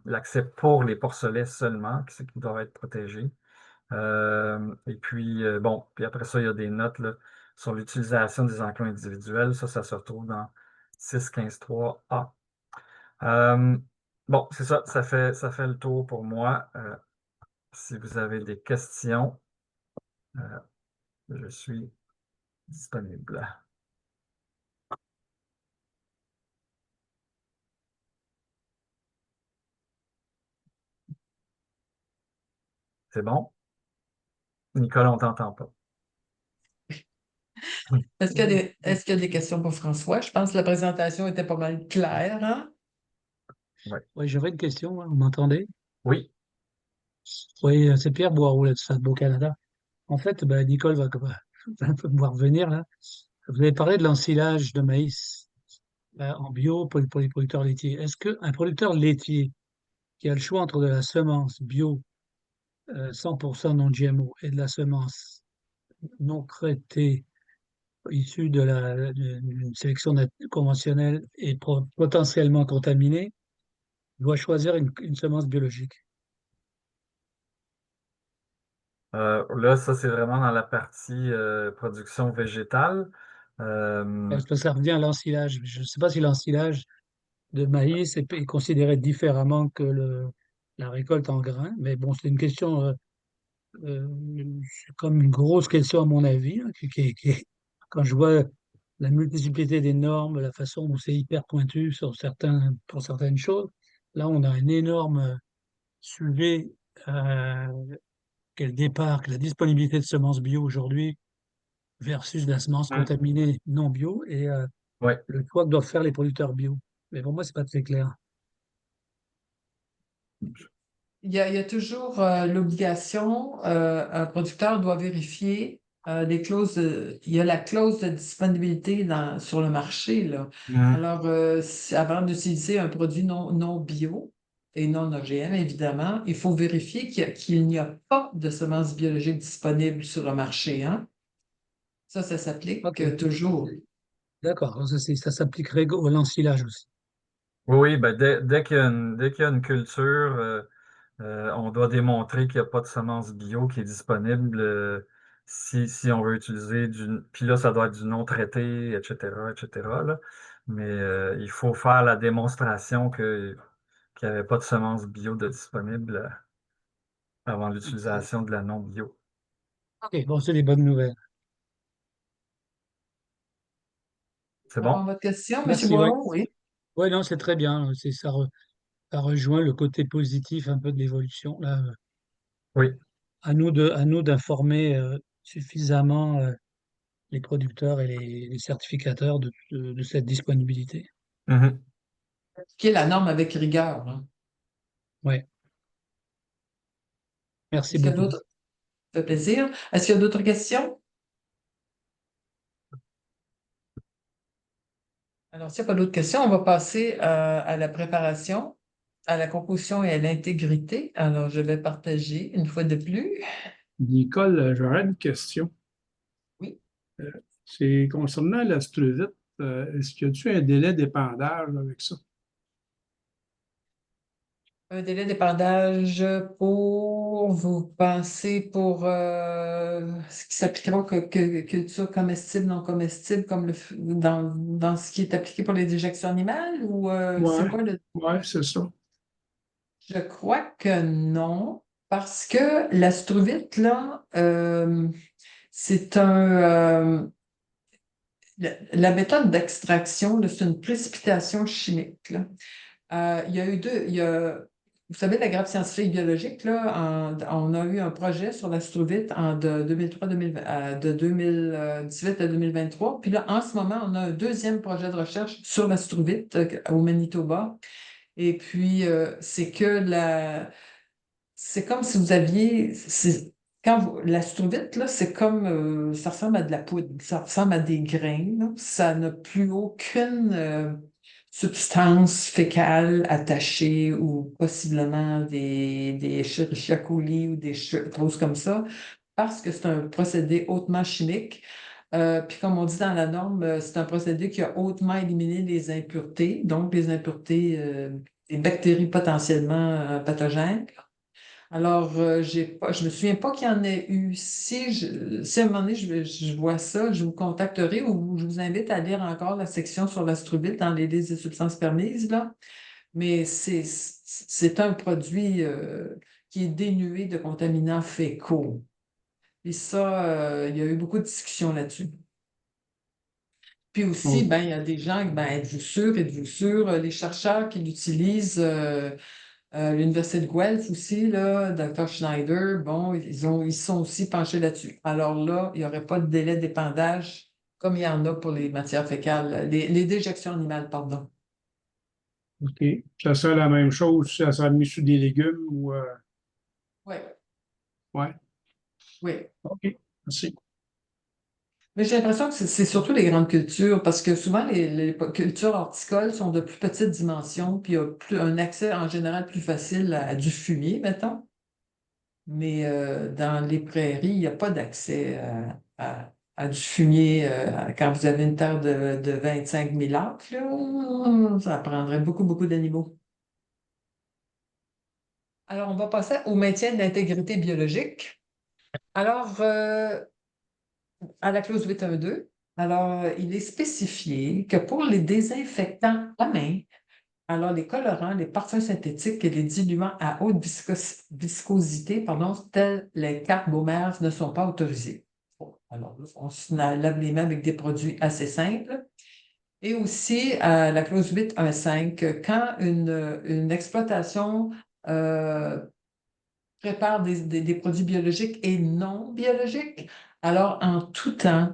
l'accès pour les porcelets seulement, qui doivent être protégés. Et puis, puis après ça, il y a des notes là, sur l'utilisation des enclos individuels. Ça se retrouve dans 6.15.3a. Bon, c'est ça, ça fait le tour pour moi. Si vous avez des questions, je suis disponible. C'est bon? Nicole, on t'entend pas. Est-ce qu'il y a des questions pour François? Je pense que la présentation était pas mal claire, hein? Oui, j'aurais une question, hein. Vous m'entendez? Oui, Oui, c'est Pierre Boireau, là, de Stade Beau-Canada. En fait, ben, Nicole va un peu pouvoir revenir là. Vous avez parlé de l'ensilage de maïs. en bio pour les producteurs laitiers. Est-ce qu'un producteur laitier qui a le choix entre de la semence bio 100% non GMO et de la semence non traitée issue d'une sélection conventionnelle et potentiellement contaminée, doit choisir une semence biologique? Là, ça, c'est vraiment dans la partie production végétale. Parce que ça revient à l'ensilage. Je ne sais pas si l'ensilage de maïs est considéré différemment que la récolte en grains, mais bon, c'est une question, euh, c'est comme une grosse question à mon avis, hein, quand je vois la multiplicité des normes, la façon dont c'est hyper pointu pour certaines choses, là, on a un énorme sujet quel départ, que la disponibilité de semences bio aujourd'hui versus la semence Hein? contaminée non bio et Ouais. le choix que doivent faire les producteurs bio. Mais pour moi, c'est pas très clair. Il y a toujours l'obligation, un producteur doit vérifier les clauses, il y a la clause de disponibilité sur le marché, là. Mhm. Alors, avant d'utiliser un produit non bio et non OGM, évidemment, il faut vérifier qu'il n'y a pas de semences biologiques disponibles sur le marché, hein. Ça s'applique OK, toujours. d'accord. Alors, ça s'appliquerait au l'ensilage aussi. Oui, oui, ben dès qu'il y a une culture, on doit démontrer qu'il n'y a pas de semence bio qui est disponible si on veut utiliser du. Puis là, ça doit être du non traité, etc., etc., là. Mais il faut faire la démonstration qu'il n'y avait pas de semence bio de disponible avant l'utilisation de la non bio. OK, bon, c'est des bonnes nouvelles. C'est Ça répond à bon? votre question, M. Merci, oui. Boiron? Oui. Oui, non, c'est très bien. Ça rejoint le côté positif un peu de l'évolution. Là, Oui. à nous d'informer suffisamment les producteurs et les certificateurs de cette disponibilité. Mhm. Qui est la norme avec rigueur, hein. Oui, merci Est-ce qu'il y a beaucoup. d'autres? Ça fait plaisir. Est-ce qu'il y a d'autres questions? Alors, s'il n'y a pas d'autres questions, on va passer à la préparation, à la composition et à l'intégrité. Alors, je vais partager une fois de plus. Nicole, j'aurais une question. Oui. Euh, c'est concernant l'astrolyte. Est-ce qu'il y a un délai d'épandage avec ça? Un délai d'épandage pour, vous pensez, pour ce qui s'appliquera que culture comestible, non comestible, comme dans ce qui est appliqué pour les déjections animales, ou c'est Ouais, quoi le... ouais, c'est ça. Je crois que non, parce que l'astrouvite, là, c'est la méthode d'extraction, là, c'est une précipitation chimique, là. Il y a eu vous savez, la grappe scientifique biologique, là, on a eu un projet sur l'astrouvite de 2003, 2020, de 2018 à 2023. Puis là, en ce moment, on a un deuxième projet de recherche sur l'astrouvite au Manitoba. Et puis, c'est comme si vous aviez. L'astrouvite, là, c'est comme. Ça ressemble à de la poudre, ça ressemble à des grains, là. Ça n'a plus aucune substance fécale attachée ou possiblement des Escherichia coli ou des choses comme ça, parce que c'est un procédé hautement chimique. Puis comme on dit dans la norme, c'est un procédé qui a hautement éliminé les impuretés, donc les impuretés, des bactéries potentiellement pathogènes. Alors, je me souviens pas qu'il y en ait eu. Si à un moment donné, je vois ça, je vous contacterai ou je vous invite à lire encore la section sur l'astrobyte dans les listes des substances permises, là. Mais c'est un produit qui est dénué de contaminants fécaux. Et ça, il y a eu beaucoup de discussions là-dessus. Puis aussi, Oh, ben, il y a des gens, ben, êtes-vous sûr, êtes-vous sûr, les chercheurs qui l'utilisent, l'Université de Guelph aussi, là, Dr. Schneider, bon, ils sont aussi penchés là-dessus. Alors là, il n'y aurait pas de délai d'épandage comme il y en a pour les matières fécales, les déjections animales, pardon. OK. Ça serait la même chose si ça serait mis sur des légumes ou. Oui, Ouais. oui. OK. Merci. Mais j'ai l'impression que c'est surtout les grandes cultures, parce que souvent les cultures horticoles sont de plus petites dimensions, puis il y a un accès en général plus facile à du fumier, mettons. Mais dans les prairies, il n'y a pas d'accès à du fumier. Quand vous avez une terre de 25 000 acres, là, ça prendrait beaucoup, beaucoup d'animaux. Alors, on va passer au maintien de l'intégrité biologique. Alors, à la clause 8.1.2, alors, il est spécifié que pour les désinfectants à main, alors les colorants, les parfums synthétiques et les diluants à haute viscosité, pardon, tels les carbomères, ne sont pas autorisés. Bon, alors, on se lave les mains avec des produits assez simples. Et aussi, à la clause 8.1.5, quand une exploitation prépare des produits biologiques et non biologiques, alors en tout temps,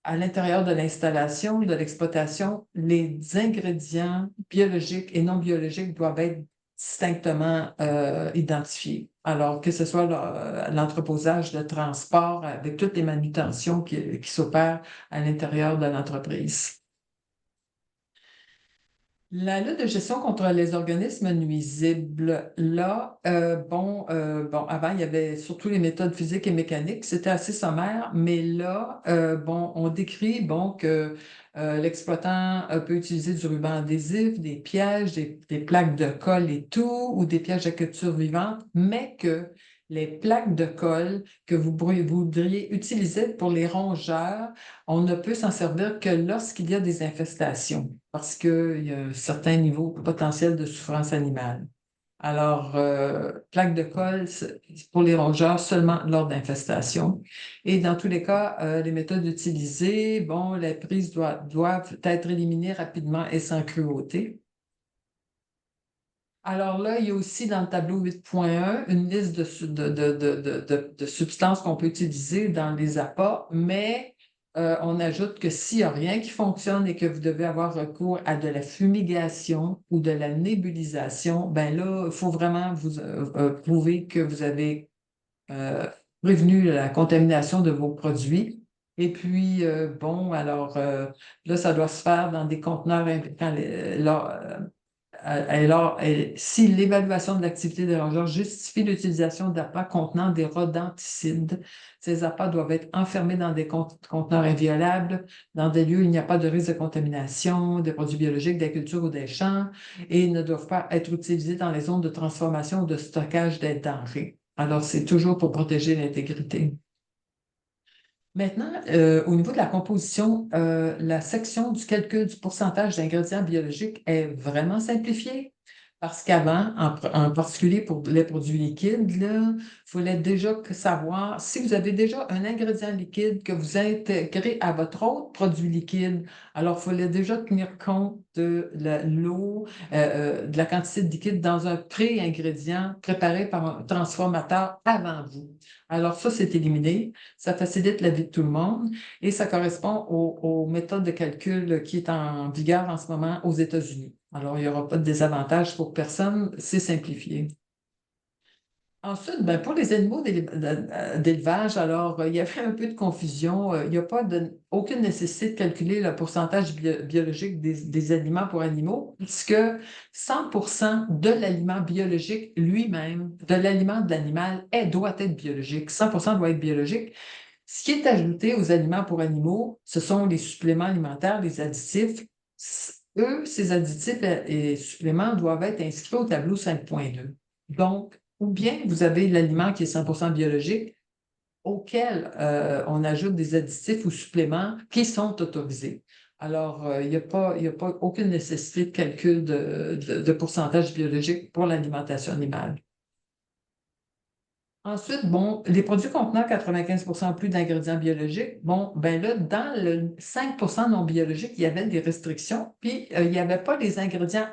à l'intérieur de l'installation, de l'exploitation, les ingrédients biologiques et non biologiques doivent être distinctement identifiés. Alors, que ce soit l'entreposage, le transport, avec toutes les manutentions qui s'opèrent à l'intérieur de l'entreprise. La lutte de gestion contre les organismes nuisibles, là, bon, avant, il y avait surtout les méthodes physiques et mécaniques, c'était assez sommaire, mais là, bon, on décrit, bon, que l'exploitant peut utiliser du ruban adhésif, des pièges, des plaques de colle et tout, ou des pièges à culture vivante, mais que les plaques de colle que vous voudriez utiliser pour les rongeurs, on ne peut s'en servir que lorsqu'il y a des infestations, parce qu'il y a un certain niveau potentiel de souffrance animale. Alors, plaque de colle pour les rongeurs seulement lors d'infestations. Et dans tous les cas, les méthodes utilisées, bon, les prises doivent être éliminées rapidement et sans cruauté. Alors là, il y a aussi dans le tableau 8.1 une liste de substances qu'on peut utiliser dans les appâts, mais on ajoute que s'il n'y a rien qui fonctionne et que vous devez avoir recours à de la fumigation ou de la nébulisation, ben là, il faut vraiment vous prouver que vous avez prévenu la contamination de vos produits. Et puis, bon, alors là, ça doit se faire dans des conteneurs impliquant alors, si l'évaluation de l'activité des rongeurs justifie l'utilisation d'appâts contenant des rodenticides, ces appâts doivent être enfermés dans des conteneurs inviolables, dans des lieux où il n'y a pas de risque de contamination des produits biologiques, des cultures ou des champs, et ne doivent pas être utilisés dans les zones de transformation ou de stockage des denrées. Alors, c'est toujours pour protéger l'intégrité. Maintenant, au niveau de la composition, la section du calcul du pourcentage d'ingrédients biologiques est vraiment simplifiée parce qu'avant, en particulier pour les produits liquides, il fallait déjà savoir si vous avez déjà un ingrédient liquide que vous intégrez à votre autre produit liquide, alors il fallait déjà tenir compte de l'eau, de la quantité de liquide dans un pré-ingrédient préparé par un transformateur avant vous. Alors ça, c'est éliminé. Ça facilite la vie de tout le monde et ça correspond aux méthodes de calcul qui est en vigueur en ce moment aux États-Unis. Alors, il n'y aura pas de désavantage pour personne, c'est simplifié. Ensuite, ben, pour les animaux d'élevage, alors, il y avait un peu de confusion. Il n'y a pas aucune nécessité de calculer le pourcentage biologique des aliments pour animaux, puisque 100% de l'aliment biologique lui-même, de l'aliment de l'animal, doit être biologique. 100% doit être biologique. Ce qui est ajouté aux aliments pour animaux, ce sont les suppléments alimentaires, les additifs. Eux, ces additifs et suppléments doivent être inscrits au tableau 5.2. Donc, ou bien vous avez l'aliment qui est 100% biologique, auquel on ajoute des additifs ou suppléments qui sont autorisés. Alors, il n'y a pas aucune nécessité de calcul de pourcentage biologique pour l'alimentation animale. Ensuite, bon, les produits contenant 95% plus d'ingrédients biologiques, bon, ben là, dans le 5% non biologique, il y avait des restrictions, puis il n'y avait pas les ingrédients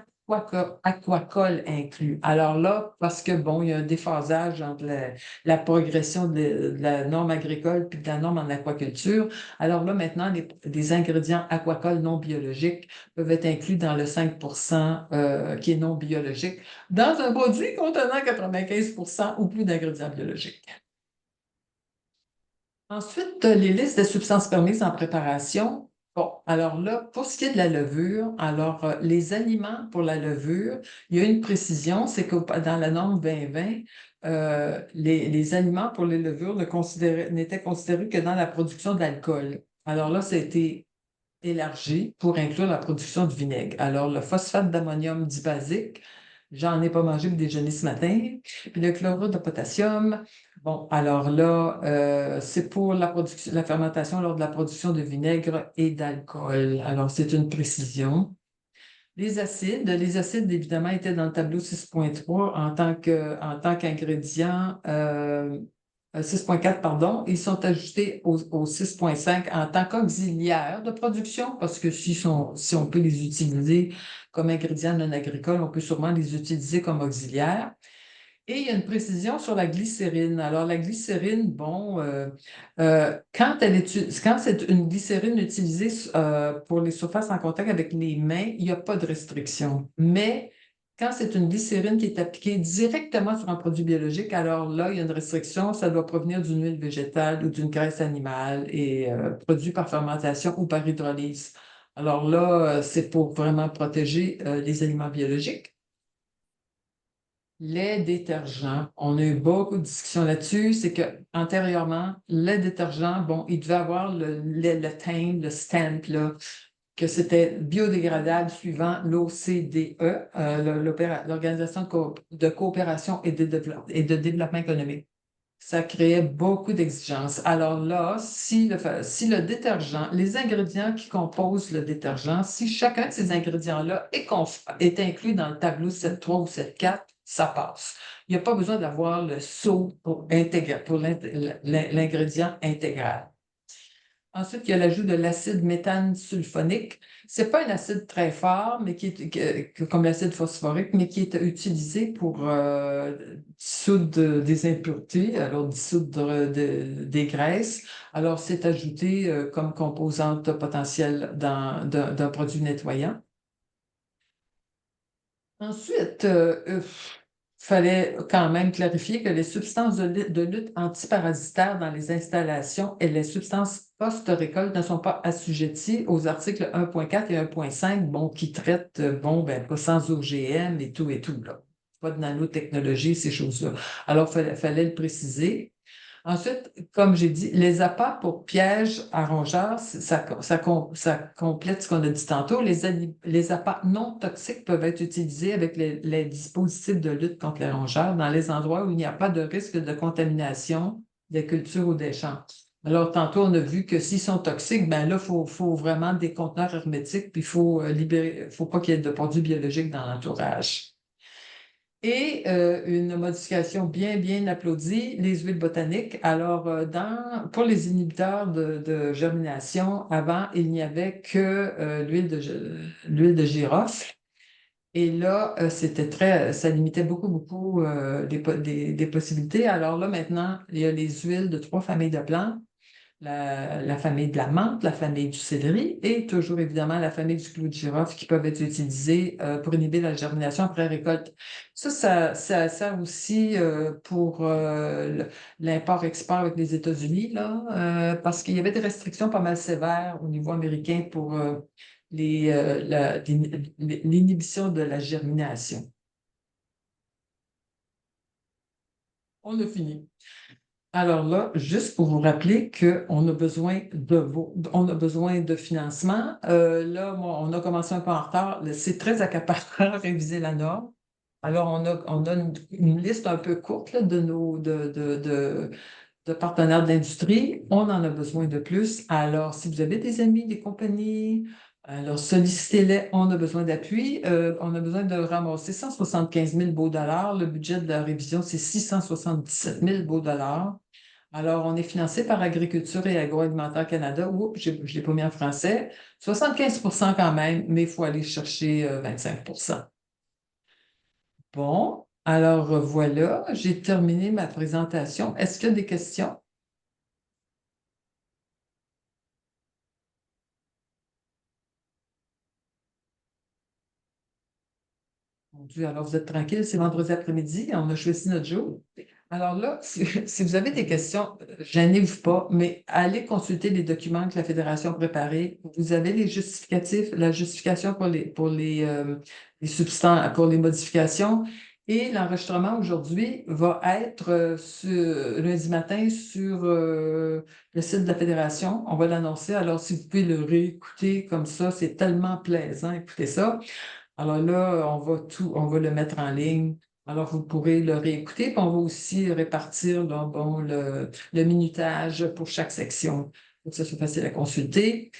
aquacoles inclus. Alors là, parce que, bon, il y a un déphasage entre la progression de la norme agricole puis de la norme en aquaculture, alors là, maintenant, les ingrédients aquacoles non biologiques peuvent être inclus dans le 5% qui est non biologique dans un produit contenant 95% ou plus d'ingrédients biologiques. Ensuite, les listes de substances permises en préparation. Bon, alors là, pour ce qui est de la levure, alors les aliments pour la levure, il y a une précision, c'est que dans la norme 2020, les aliments pour les levures n'étaient considérés que dans la production d'alcool. Alors là, ça a été élargi pour inclure la production de vinaigre. Alors, le phosphate d'ammonium dibasique, j'en ai pas mangé pour déjeuner ce matin. Puis le chlorure de potassium, bon, alors là, c'est pour la production, la fermentation lors de la production de vinaigre et d'alcool. Alors, c'est une précision. Les acides, évidemment, étaient dans le tableau 6.3 en tant qu'ingrédient, 6.4, pardon. Ils sont ajoutés au 6.5 en tant qu'auxiliaires de production, parce que si on peut les utiliser comme ingrédients non agricoles, on peut sûrement les utiliser comme auxiliaires. Et il y a une précision sur la glycérine. Alors, la glycérine, bon, quand c'est une glycérine utilisée pour les surfaces en contact avec les mains, il n'y a pas de restriction. Mais quand c'est une glycérine qui est appliquée directement sur un produit biologique, alors là, il y a une restriction. Ça doit provenir d'une huile végétale ou d'une graisse animale et produit par fermentation ou par hydrolyse. Alors là, c'est pour vraiment protéger les aliments biologiques. Les détergents, on a eu beaucoup de discussions là-dessus. C'est que antérieurement, les détergents, bon, ils devaient avoir le thème, le stamp, là, que c'était biodégradable suivant l'OCDE, l'Organisation de coopération et de développement économique. Ça créait beaucoup d'exigences. Alors là, si le détergent, les ingrédients qui composent le détergent, si chacun de ces ingrédients-là est inclus dans le tableau 7.3 ou 7.4, ça passe. Il n'y a pas besoin d'avoir le sceau pour l'ingrédient intégral. Ensuite, il y a l'ajout de l'acide méthane sulfonique. C'est pas un acide très fort, mais comme l'acide phosphorique, mais qui est utilisé pour dissoudre des impuretés, alors dissoudre des graisses. Alors, c'est ajouté comme composante potentielle d'un produit nettoyant. Ensuite, fallait quand même clarifier que les substances de lutte antiparasitaire dans les installations et les substances post-récolte ne sont pas assujetties aux articles 1.4 et 1.5, bon, qui traitent, bon, ben, pas sans OGM et tout, là. Pas de nanotechnologie, ces choses-là. Alors, fallait le préciser. Ensuite, comme j'ai dit, les appâts pour pièges à rongeurs, ça complète ce qu'on a dit tantôt. Les appâts non toxiques peuvent être utilisés avec les dispositifs de lutte contre les rongeurs dans les endroits où il n'y a pas de risque de contamination des cultures ou des champs. Alors, tantôt, on a vu que s'ils sont toxiques, ben là, faut vraiment des conteneurs hermétiques, puis il faut faut pas qu'il y ait de produits biologiques dans l'entourage. Et une modification bien, bien applaudie, les huiles botaniques. Alors, pour les inhibiteurs de germination, avant, il n'y avait que l'huile de girofle. Et là, ça limitait beaucoup, beaucoup des possibilités. Alors là, maintenant, il y a les huiles de 3 familles de plantes. La famille de la menthe, la famille du céleri et toujours évidemment la famille du clou de girofle qui peuvent être utilisés pour inhiber la germination après récolte. Ça sert aussi pour l'import-export avec les États-Unis, là, parce qu'il y avait des restrictions pas mal sévères au niveau américain pour l'inhibition de la germination. On a fini. Alors là, juste pour vous rappeler qu'on a besoin on a besoin de financement. Là, moi, on a commencé un peu en retard. C'est très accaparant réviser la norme. Alors, on a une liste un peu courte là, de partenaires de l'industrie. On en a besoin de plus. Alors, si vous avez des amis, des compagnies, alors sollicitez-les. On a besoin d'appui. On a besoin de ramasser 175 000 beaux dollars. Le budget de la révision, c'est 677 000 beaux dollars. Alors, on est financé par Agriculture et Agroalimentaire Canada. Oups, je ne l'ai pas mis en français. 75% quand même, mais il faut aller chercher 25%. Bon, alors voilà, j'ai terminé ma présentation. Est-ce qu'il y a des questions? Mon Dieu, alors vous êtes tranquille, c'est vendredi après-midi, on a choisi notre jour. Alors là, si vous avez des questions, gênez-vous pas, mais allez consulter les documents que la Fédération a préparés. Vous avez les justificatifs, la justification les substances, pour les modifications. Et l'enregistrement aujourd'hui va être lundi matin sur le site de la Fédération. On va l'annoncer. Alors, si vous pouvez le réécouter comme ça, c'est tellement plaisant, écoutez ça. Alors là, on va le mettre en ligne. Alors, vous pourrez le réécouter, puis on va aussi répartir là, bon, le minutage pour chaque section pour que ce soit facile à consulter.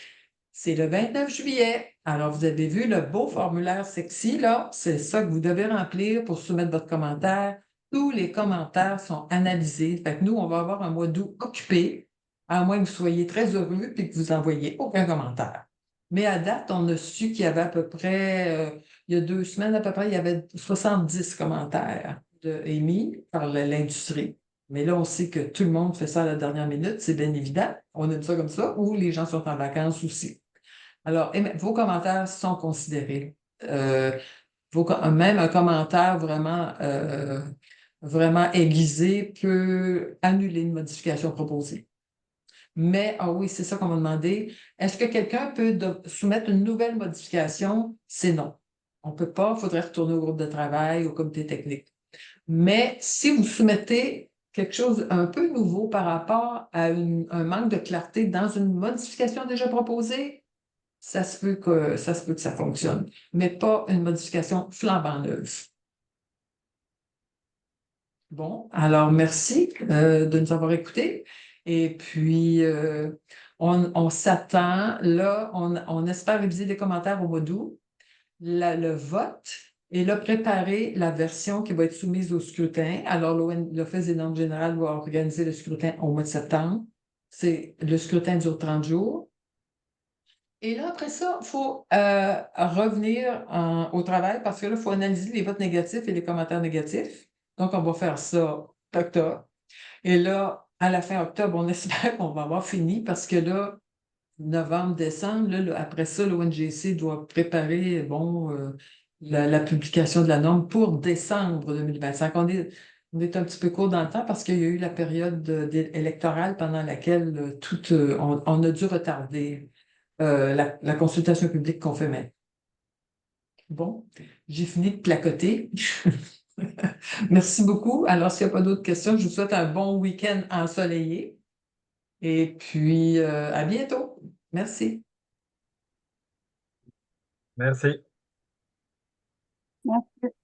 C'est le 29 juillet. Alors, vous avez vu le beau formulaire sexy, là. C'est ça que vous devez remplir pour soumettre votre commentaire. Tous les commentaires sont analysés. Fait que nous, on va avoir un mois d'août occupé, à moins que vous soyez très heureux et que vous n'envoyiez aucun commentaire. Mais à date, on a su qu'il y avait à peu près, il y a 2 semaines à peu près, il y avait 70 commentaires émis par l'industrie. Mais là, on sait que tout le monde fait ça à la dernière minute, c'est bien évident. On aime ça comme ça, ou les gens sont en vacances aussi. Alors, vos commentaires sont considérés. Même un commentaire vraiment aiguisé peut annuler une modification proposée. Mais, ah oui, c'est ça qu'on m'a demandé. Est-ce que quelqu'un peut soumettre une nouvelle modification? C'est non. On ne peut pas, il faudrait retourner au groupe de travail, au comité technique. Mais si vous soumettez quelque chose un peu nouveau par rapport à un manque de clarté dans une modification déjà proposée, ça se peut que ça fonctionne, mais pas une modification flambant neuve. Bon, alors merci de nous avoir écoutés. Et puis, on s'attend, là, on espère réviser les commentaires au mois d'août. Le vote et là, préparer la version qui va être soumise au scrutin. Alors, l'Office des normes générales va organiser le scrutin au mois de septembre. Le scrutin dure 30 jours. Et là, après ça, il faut revenir au travail parce que là, il faut analyser les votes négatifs et les commentaires négatifs. Donc, on va faire ça octobre. Et là, à la fin octobre, on espère qu'on va avoir fini parce que là, novembre, décembre, après ça, l'ONGC doit préparer la publication de la norme pour décembre 2025. On est un petit peu court dans le temps parce qu'il y a eu la période électorale pendant laquelle on a dû retarder la consultation publique qu'on fait maintenant. Bon, j'ai fini de placoter. Merci beaucoup. Alors, s'il n'y a pas d'autres questions, je vous souhaite un bon week-end ensoleillé. Et puis, à bientôt. Merci. Merci. Merci.